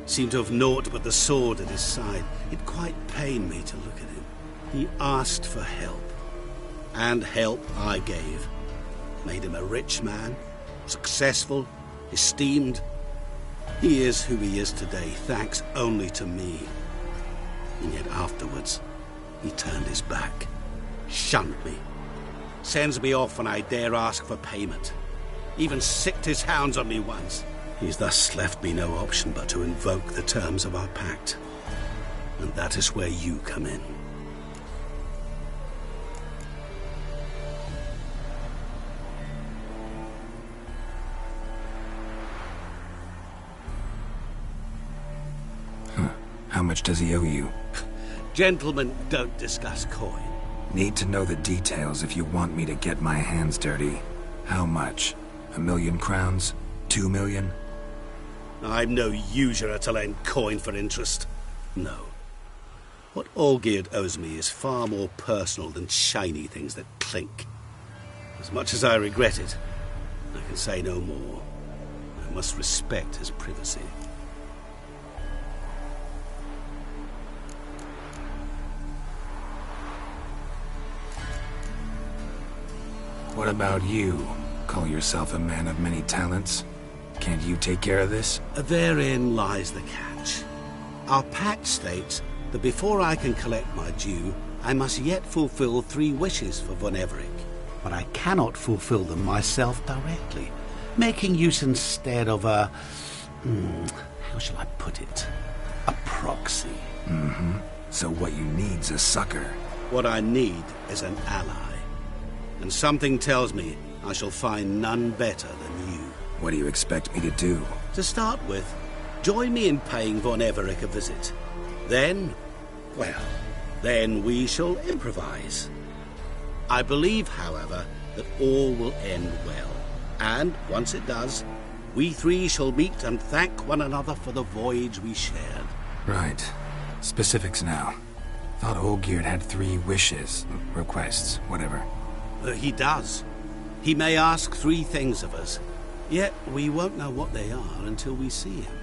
Seemed to have naught but the sword at his side. It quite pained me to look at him. He asked for help, and help I gave. Made him a rich man, successful, esteemed. He is who he is today, thanks only to me. And yet afterwards, he turned his back, shunned me, sends me off when I dare ask for payment. Even sicked his hounds on me once. He's thus left me no option but to invoke the terms of our pact. And that is where you come in. How much does he owe you? Gentlemen don't discuss coin. Need to know the details if you want me to get my hands dirty. How much? 1,000,000 crowns? 2 million? I'm no usurer to lend coin for interest. No. What Olgierd owes me is far more personal than shiny things that clink. As much as I regret it, I can say no more. I must respect his privacy. What about you? Call yourself a man of many talents? Can't you take care of this? Therein lies the catch. Our pact states that before I can collect my due, I must yet fulfill 3 wishes for Von Everec. But I cannot fulfill them myself directly, making use instead of a... how shall I put it? A proxy. So what you need's a sucker. What I need is an ally. And something tells me I shall find none better than you. What do you expect me to do? To start with, join me in paying Von Everec a visit. Then, well, then we shall improvise. I believe, however, that all will end well. And, once it does, we 3 shall meet and thank one another for the voyage we shared. Right. Specifics now. Thought Olgierd had 3 wishes, requests, whatever. He does. He may ask 3 things of us, yet we won't know what they are until we see him.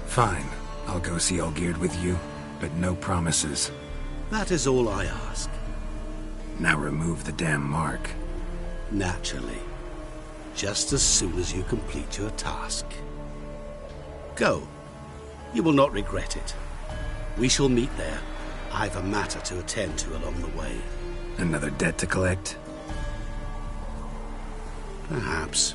Fine. I'll go see Olgierd with you, but no promises. That is all I ask. Now remove the damn mark. Naturally. Just as soon as you complete your task. Go. You will not regret it. We shall meet there. I've a matter to attend to along the way. Another debt to collect? Perhaps.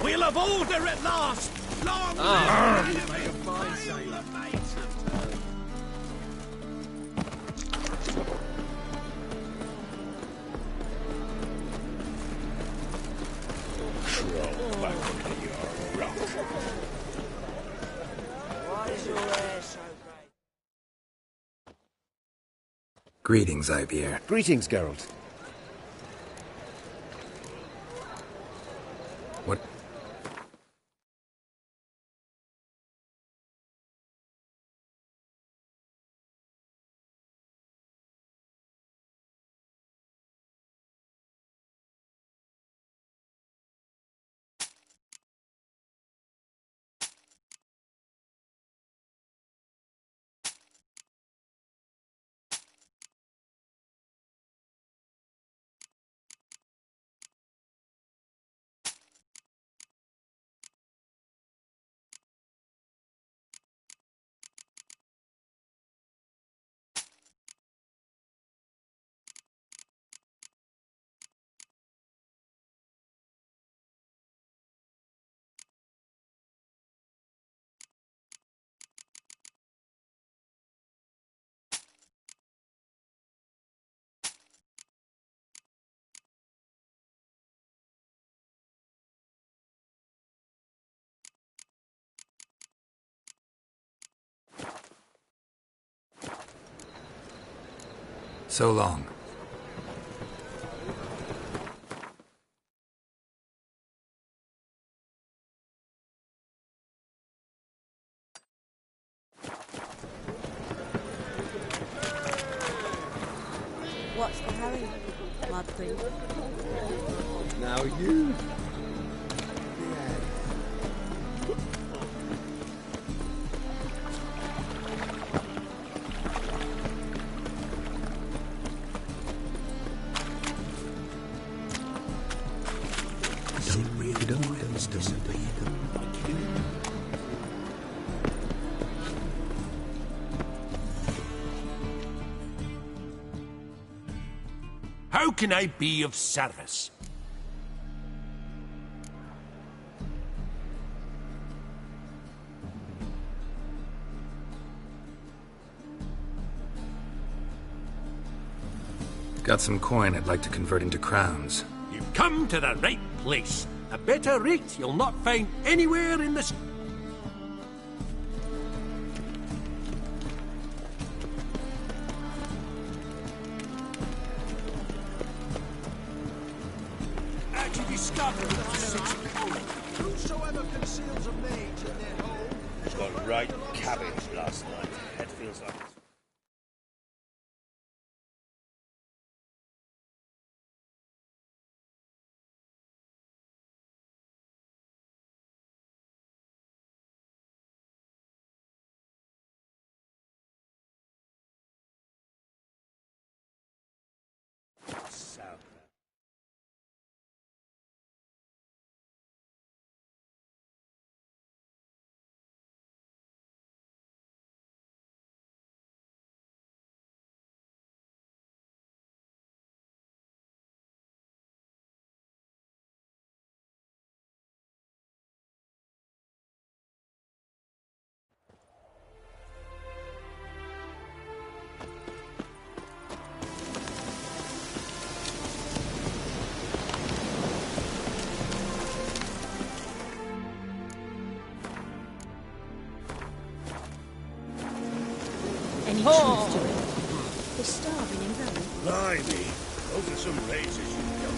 We'll have order at last! Long live you, make a fine sailor, mate. Crawl back into your rock. Why is your hair so grey? Greetings, Ivier. Greetings, Geralt. What? So long. What's the hurry, Mud Queen? Now you... How can I be of service? Got some coin I'd like to convert into crowns. You've come to the right place. A better rate you'll not find anywhere in this... Whosoever conceals a mage in their home Got right cabbage last night. Head feels like... any truth to it. They're starving him, though. Blimey, those are some razors you've got.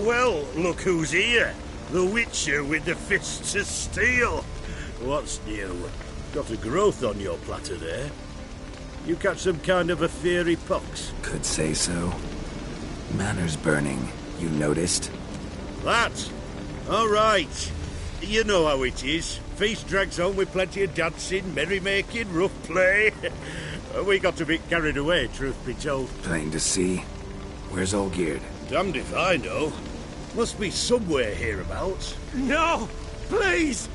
Well, look who's here. The Witcher with the fists of steel. What's new? Got a growth on your platter there. You catch some kind of a fiery pox? Could say so. Manor's burning. You noticed? That? All right. You know how it is. Feast drags on with plenty of dancing, merrymaking, rough play. We got a bit carried away, truth be told. Plain to see. Where's Olgierd? Damned if I know. Must be somewhere hereabouts. No! Please!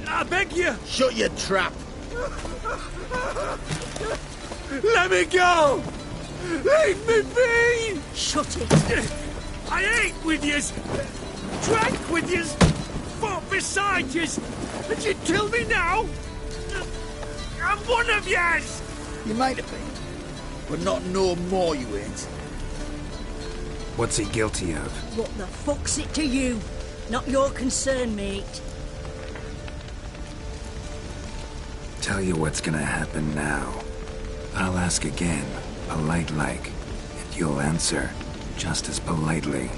I beg you! Shut your trap! Let me go! Leave me be! Shut it! I ate with yous! Drank with yous! Fought beside yous! And you kill me now? I'm one of yous! You might have been, but not no more you ain't. What's he guilty of? What the fuck's it to you? Not your concern, mate. Tell you what's gonna happen now. I'll ask again, polite-like, and you'll answer just as politely.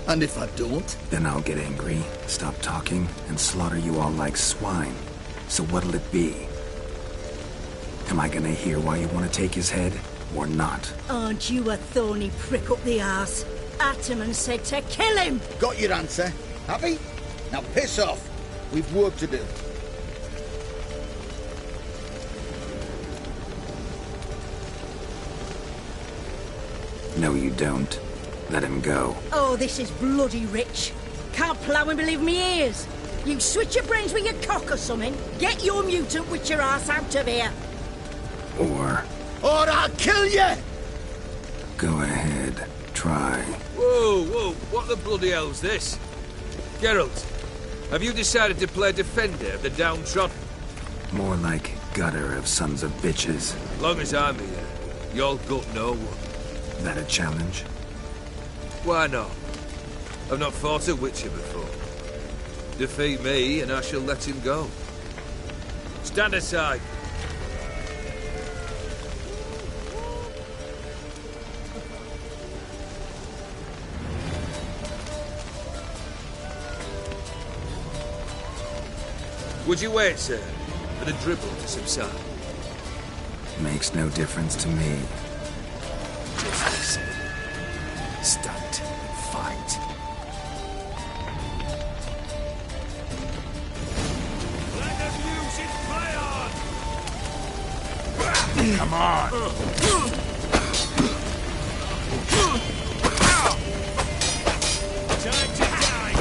And if I don't? Then I'll get angry, stop talking, and slaughter you all like swine. So what'll it be? Am I gonna hear why you want to take his head, or not? Aren't you a thorny prick up the arse? Ataman said to kill him! Got your answer. Happy? Now piss off. We've work to do. No, you don't. Let him go. Oh, this is bloody rich. Can't plough and believe me ears. You switch your brains with your cock or something. Get your mutant witcher ass out of here. Or I'll kill you! go ahead. Try. Whoa, whoa, what the bloody hell's this? Geralt, have you decided to play defender of the downtrodden? More like gutter of sons of bitches. Long as I'm here, you'll gut no one. That a challenge? Why not? I've not fought a Witcher before. Defeat me and I shall let him go. Stand aside. Would you wait, sir, for the dribble to subside? Makes no difference to me. Just listen. Stand. Fight. Let the music play on! Come on! Time to die!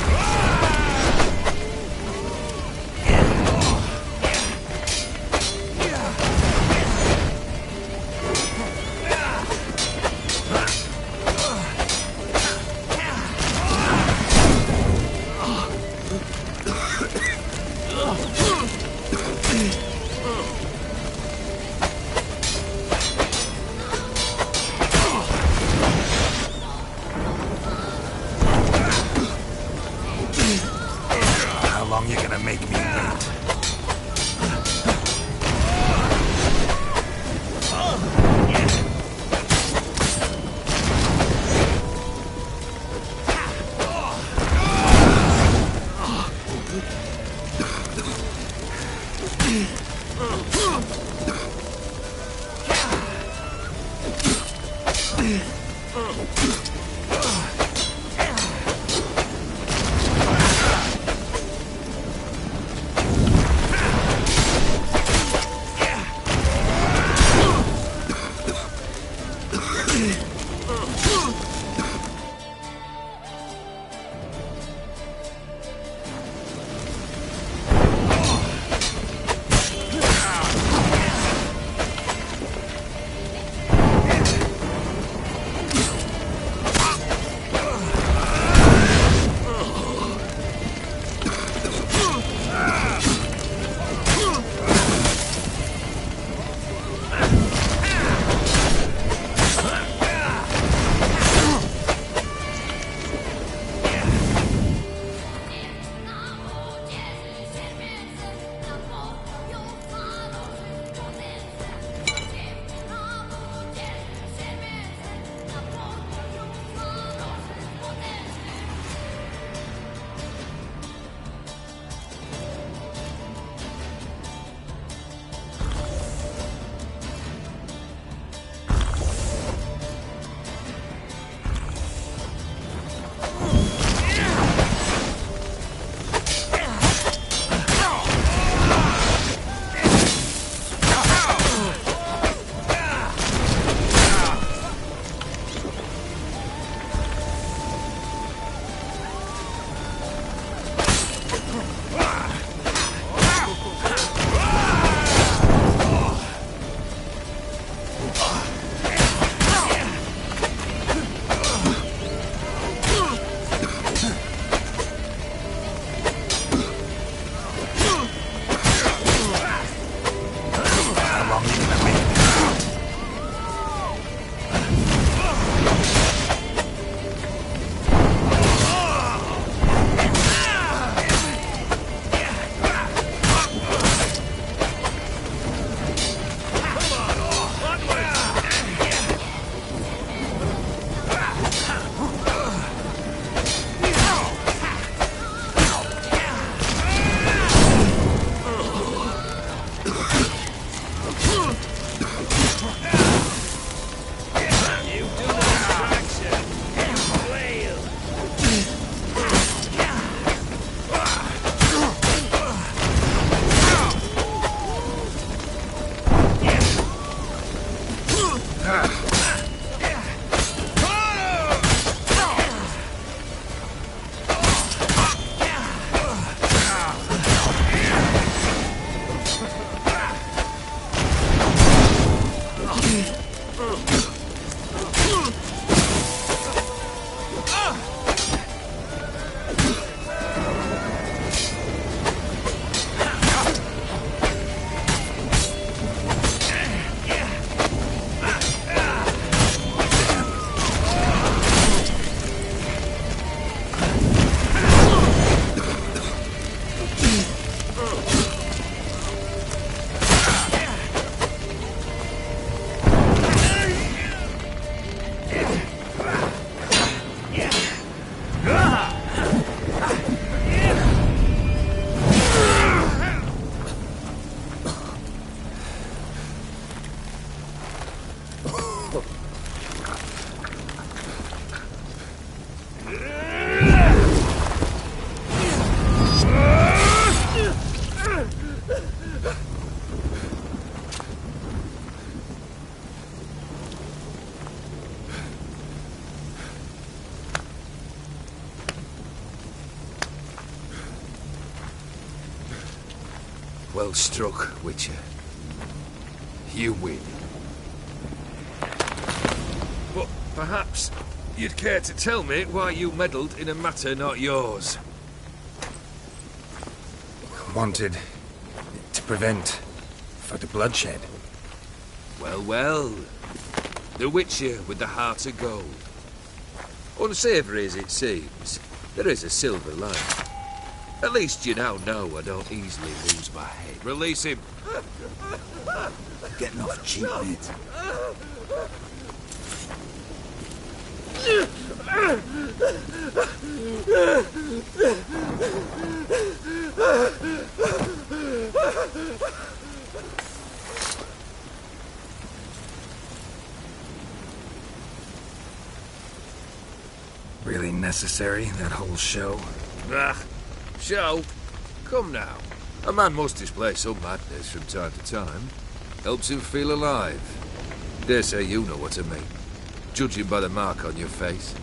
How long you gonna make me wait? Well struck, Witcher. You win. But perhaps you'd care to tell me why you meddled in a matter not yours. Wanted to prevent further bloodshed. Well, well. The Witcher with the heart of gold. Unsavoury as it seems, there is a silver lining. At least you now know I don't easily lose my head. Release him. Getting off cheap, mate. Really necessary, that whole show? Ah, show? Come now. A man must display some madness from time to time. Helps him feel alive. Dare say you know what I mean. Judging by the mark on your face.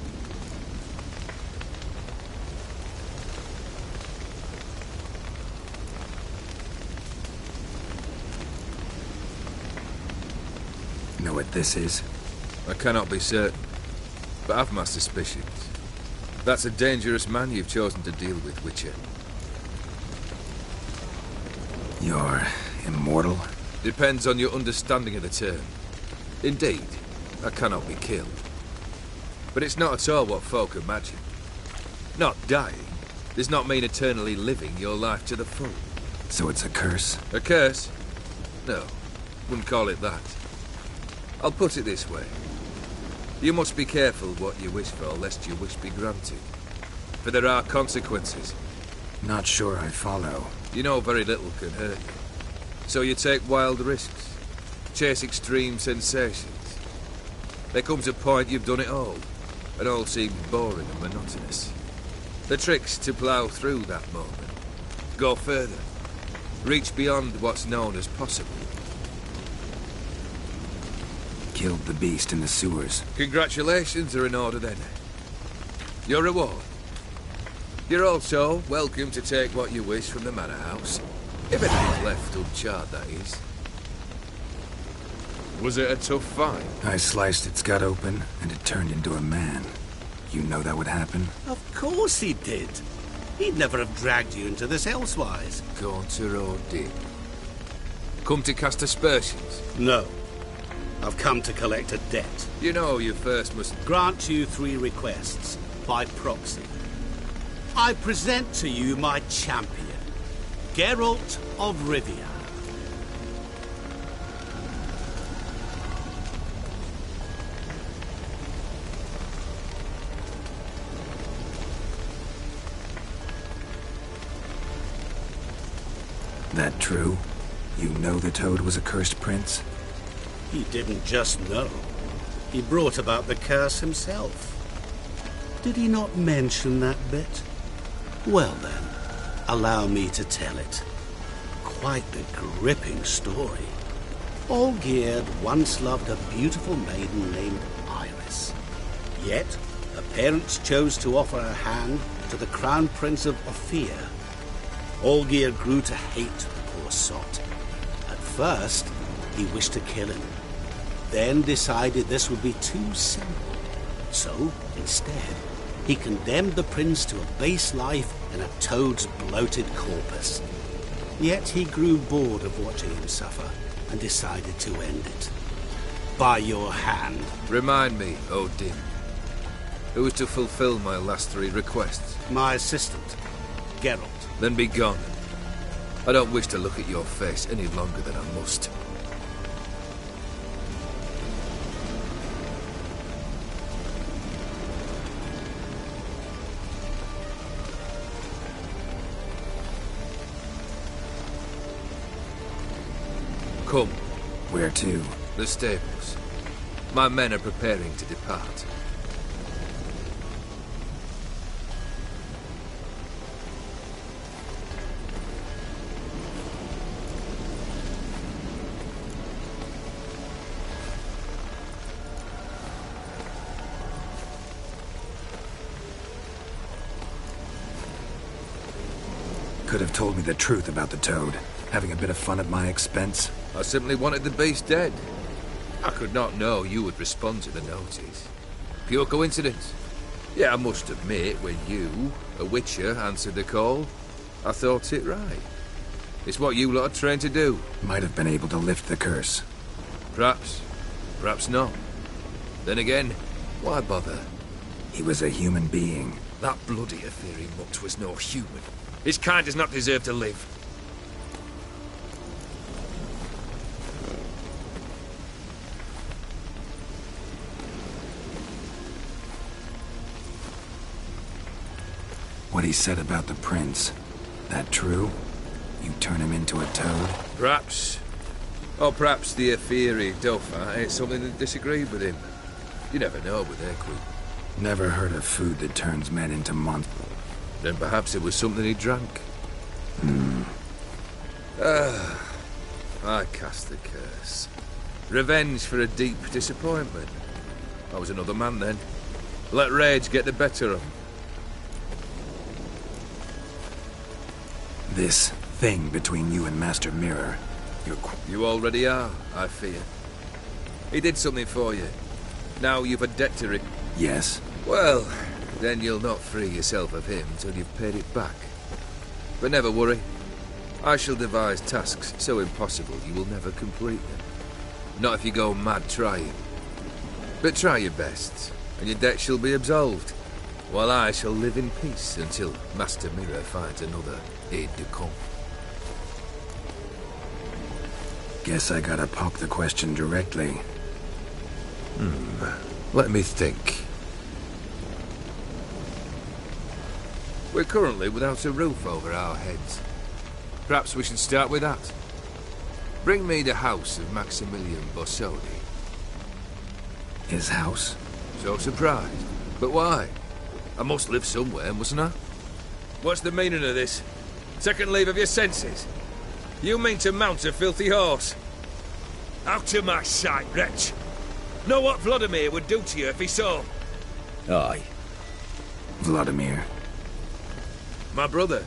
Know what this is? I cannot be certain, but I've my suspicions. That's a dangerous man you've chosen to deal with, Witcher. You're immortal? Depends on your understanding of the term. Indeed, I cannot be killed. But it's not at all what folk imagine. Not dying does not mean eternally living your life to the full. So it's a curse? A curse? No, wouldn't call it that. I'll put it this way. You must be careful what you wish for, lest your wish be granted. For there are consequences. Not sure I follow. You know very little can hurt you. So you take wild risks. Chase extreme sensations. There comes a point you've done it all, and all seems boring and monotonous. The trick's to plough through that moment. Go further. Reach beyond what's known as possible. Killed the beast in the sewers. Congratulations are in order then. Your reward. You're also welcome to take what you wish from the manor house. If anything's left uncharred, that is. Was it a tough fight? I sliced its gut open, and it turned into a man. You know that would happen? Of course he did. He'd never have dragged you into this elsewise. Gaunter O'Dinn. Come to cast aspersions? No. I've come to collect a debt. You know you first must... Grant you 3 requests, by proxy. I present to you my champion, Geralt of Rivia. That true? You know the Toad was a cursed prince? He didn't just know. He brought about the curse himself. Did he not mention that bit? Well then, allow me to tell it. Quite the gripping story. Olgierd once loved a beautiful maiden named Iris. Yet, her parents chose to offer her hand to the Crown Prince of Ophir. Olgierd grew to hate the poor sot. At first, he wished to kill him. Then decided this would be too simple. So, instead, he condemned the prince to a base life in a toad's bloated corpus. Yet he grew bored of watching him suffer and decided to end it. By your hand. Remind me, O'Dinn. Who is to fulfill my last 3 requests? My assistant, Geralt. Then be gone. I don't wish to look at your face any longer than I must. Come. Where to? The stables. My men are preparing to depart. Could have told me the truth about the Toad. Having a bit of fun at my expense? I simply wanted the beast dead. I could not know you would respond to the notice. Pure coincidence. Yeah, I must admit, when you, a witcher, answered the call, I thought it right. It's what you lot are trained to do. Might have been able to lift the curse. Perhaps. Perhaps not. Then again, why bother? He was a human being. That bloody Aetheri mutt was no human. His kind does not deserve to live. What he said about the prince, that true? You turn him into a toad? Perhaps. Or perhaps the Aetheri Dauphin ate something that disagreed with him. You never know with their queen. Never heard of food that turns men into monsters. Then perhaps it was something he drank. I cast the curse. Revenge for a deep disappointment. I was another man then. Let rage get the better of him. This thing between you and Master Mirror, You already are, I fear. He did something for you. Now you've a debt to it. Yes. Well, then you'll not free yourself of him till you've paid it back. But never worry. I shall devise tasks so impossible you will never complete them. Not if you go mad trying. But try your best, and your debt shall be absolved, while I shall live in peace until Master Mirror finds another aide-de-camp. Guess I gotta pop the question directly. Let me think. We're currently without a roof over our heads. Perhaps we should start with that. Bring me the house of Maximilian Bossodi. His house? So surprised. But why? I must live somewhere, mustn't I? What's the meaning of this? Second leave of your senses? You mean to mount a filthy horse? Out of my sight, wretch! Know what Vladimir would do to you if he saw? Aye. Vladimir. My brother.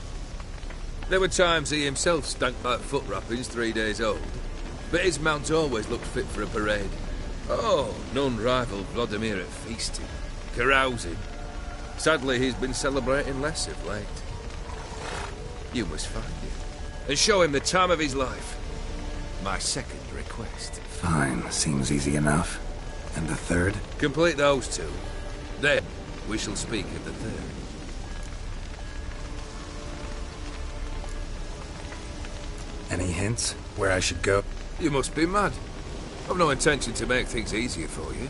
There were times he himself stank like foot wrappings 3 days old, but his mount always looked fit for a parade. Oh, none rival Vladimir at feasting, carousing. Sadly, he's been celebrating less of late. You must find him, and show him the time of his life. My second request. Fine, seems easy enough. And the third? Complete those two. Then, we shall speak of the third. Any hints where I should go? You must be mad. I've no intention to make things easier for you.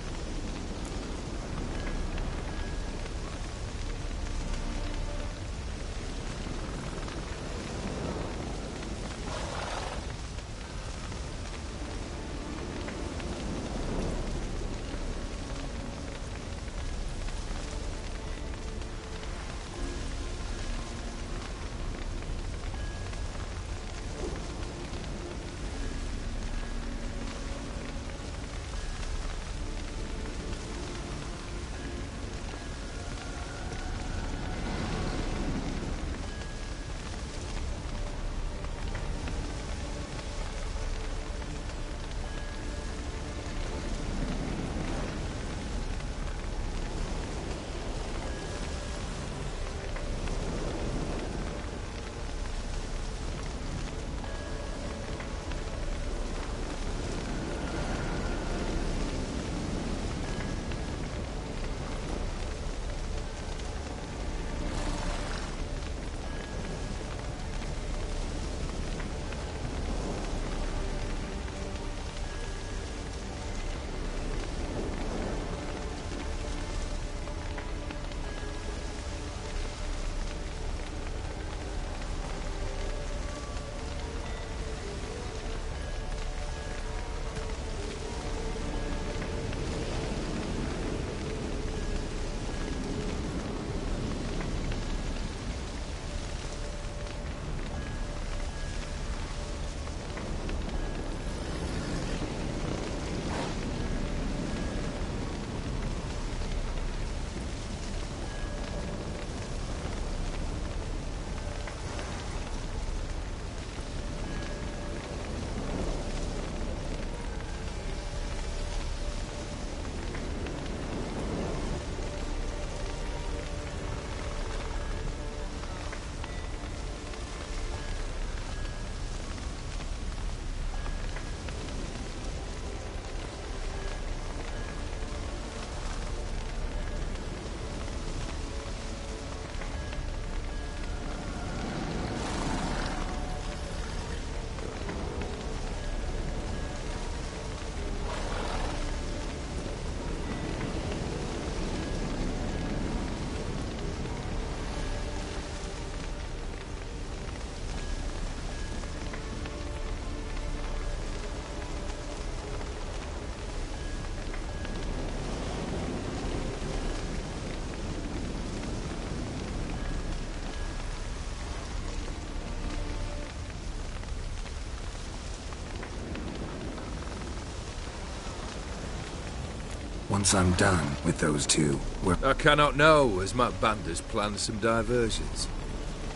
once I'm done with those two, I cannot know, as my band has planned some diversions.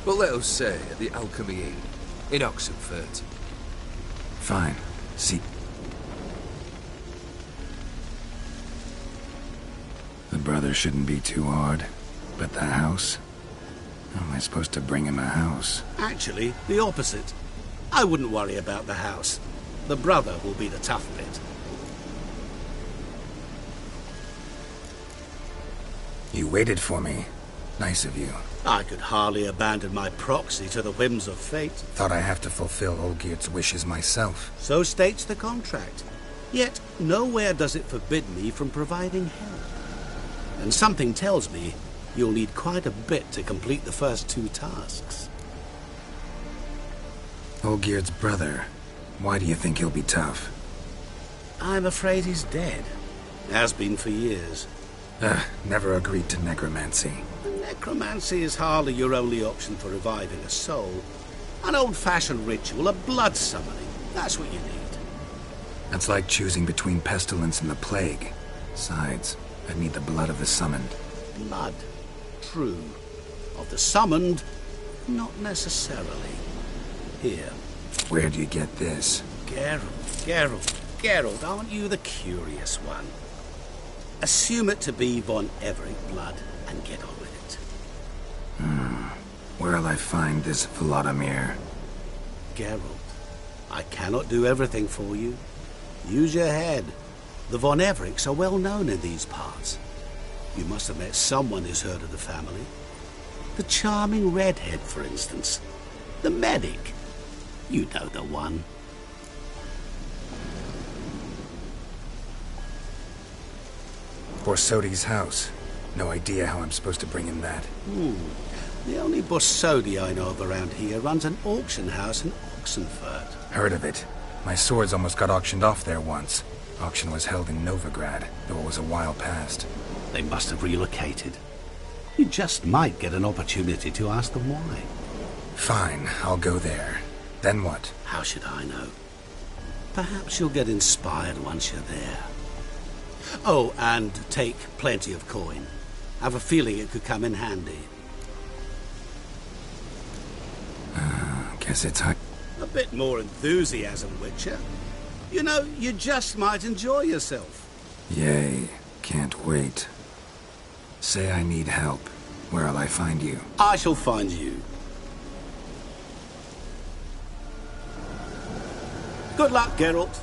But let us say at the Alchemy Inn, in Oxenfurt. Fine. See... The brother shouldn't be too hard. But the house? How am I supposed to bring him a house? Actually, the opposite. I wouldn't worry about the house. The brother will be the tough bit. You waited for me. Nice of you. I could hardly abandon my proxy to the whims of fate. Thought I have to fulfill Olgierd's wishes myself. So states the contract. Yet, nowhere does it forbid me from providing help. And something tells me you'll need quite a bit to complete the first 2 tasks. Olgierd's brother. Why do you think he'll be tough? I'm afraid he's dead. Has been for years. Never agreed to necromancy. Necromancy is hardly your only option for reviving a soul. An old-fashioned ritual, a blood summoning. That's what you need. That's like choosing between pestilence and the plague. Besides, I'd need the blood of the summoned. Blood. True. Of the summoned, not necessarily. Here. Where do you get this? Geralt, aren't you the curious one? Assume it to be von Everett blood and get on with it. Where'll I find this Vladimir? Geralt, I cannot do everything for you. Use your head. The von Evericks are well known in these parts. You must have met someone who's heard of the family. The charming redhead, for instance. The medic. You know the one. Borsodi's house. No idea how I'm supposed to bring him that. The only Borsodi I know of around here runs an auction house in Oxenfurt. Heard of it. My swords almost got auctioned off there once. Auction was held in Novigrad, though it was a while past. They must have relocated. You just might get an opportunity to ask them why. Fine, I'll go there. Then what? How should I know? Perhaps you'll get inspired once you're there. Oh, and take plenty of coin. Have a feeling it could come in handy. Guess it's high. A bit more enthusiasm, Witcher. You know, you just might enjoy yourself. Yay. Can't wait. Say I need help. Where'll I find you? I shall find you. Good luck, Geralt.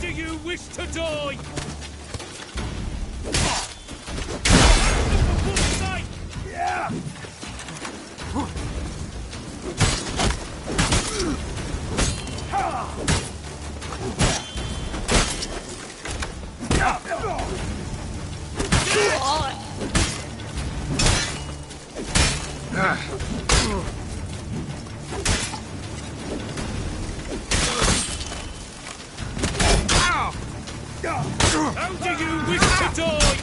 do you wish to die? Yeah! How do you wish to die?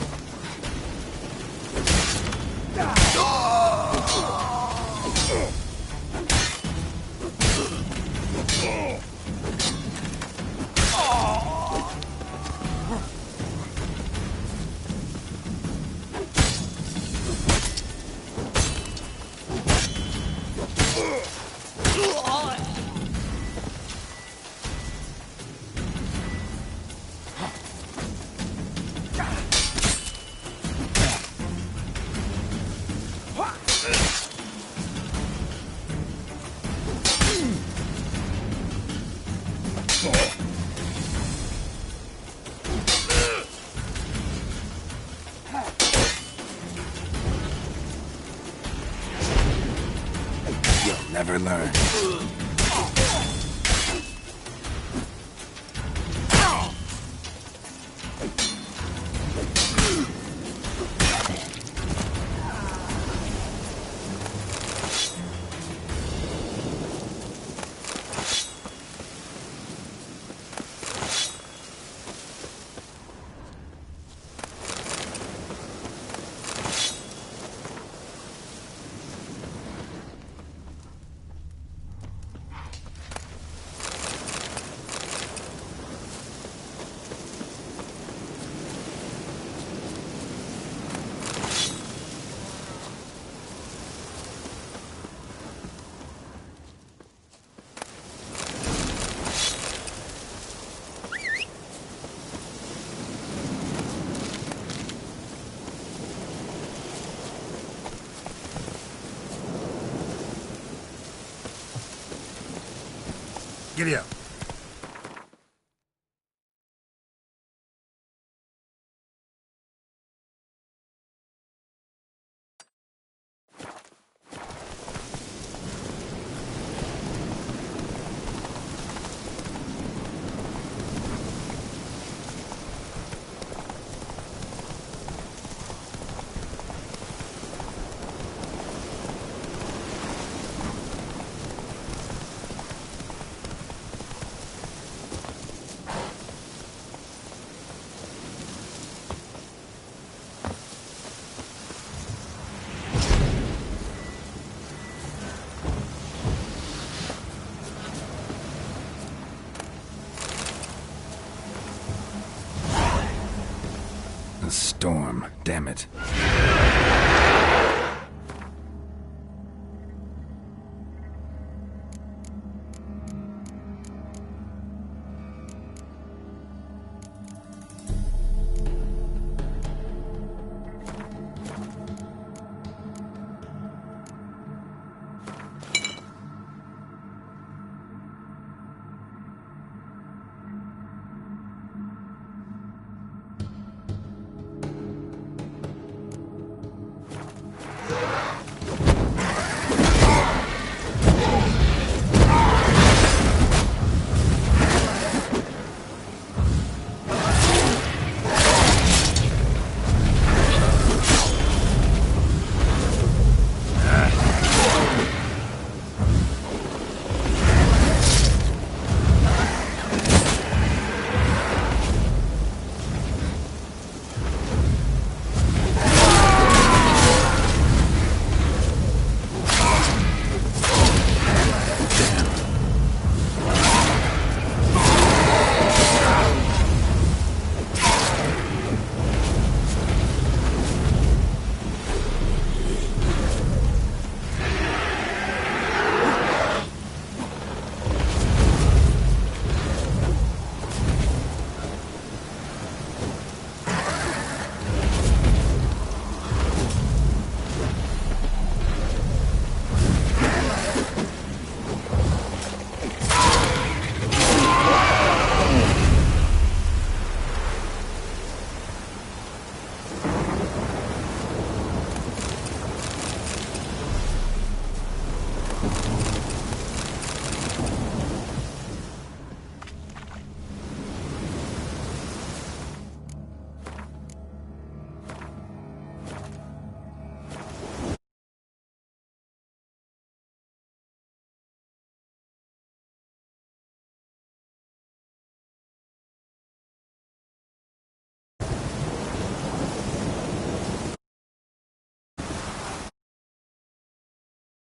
You'll never learn. Giddy up. A storm, damn it.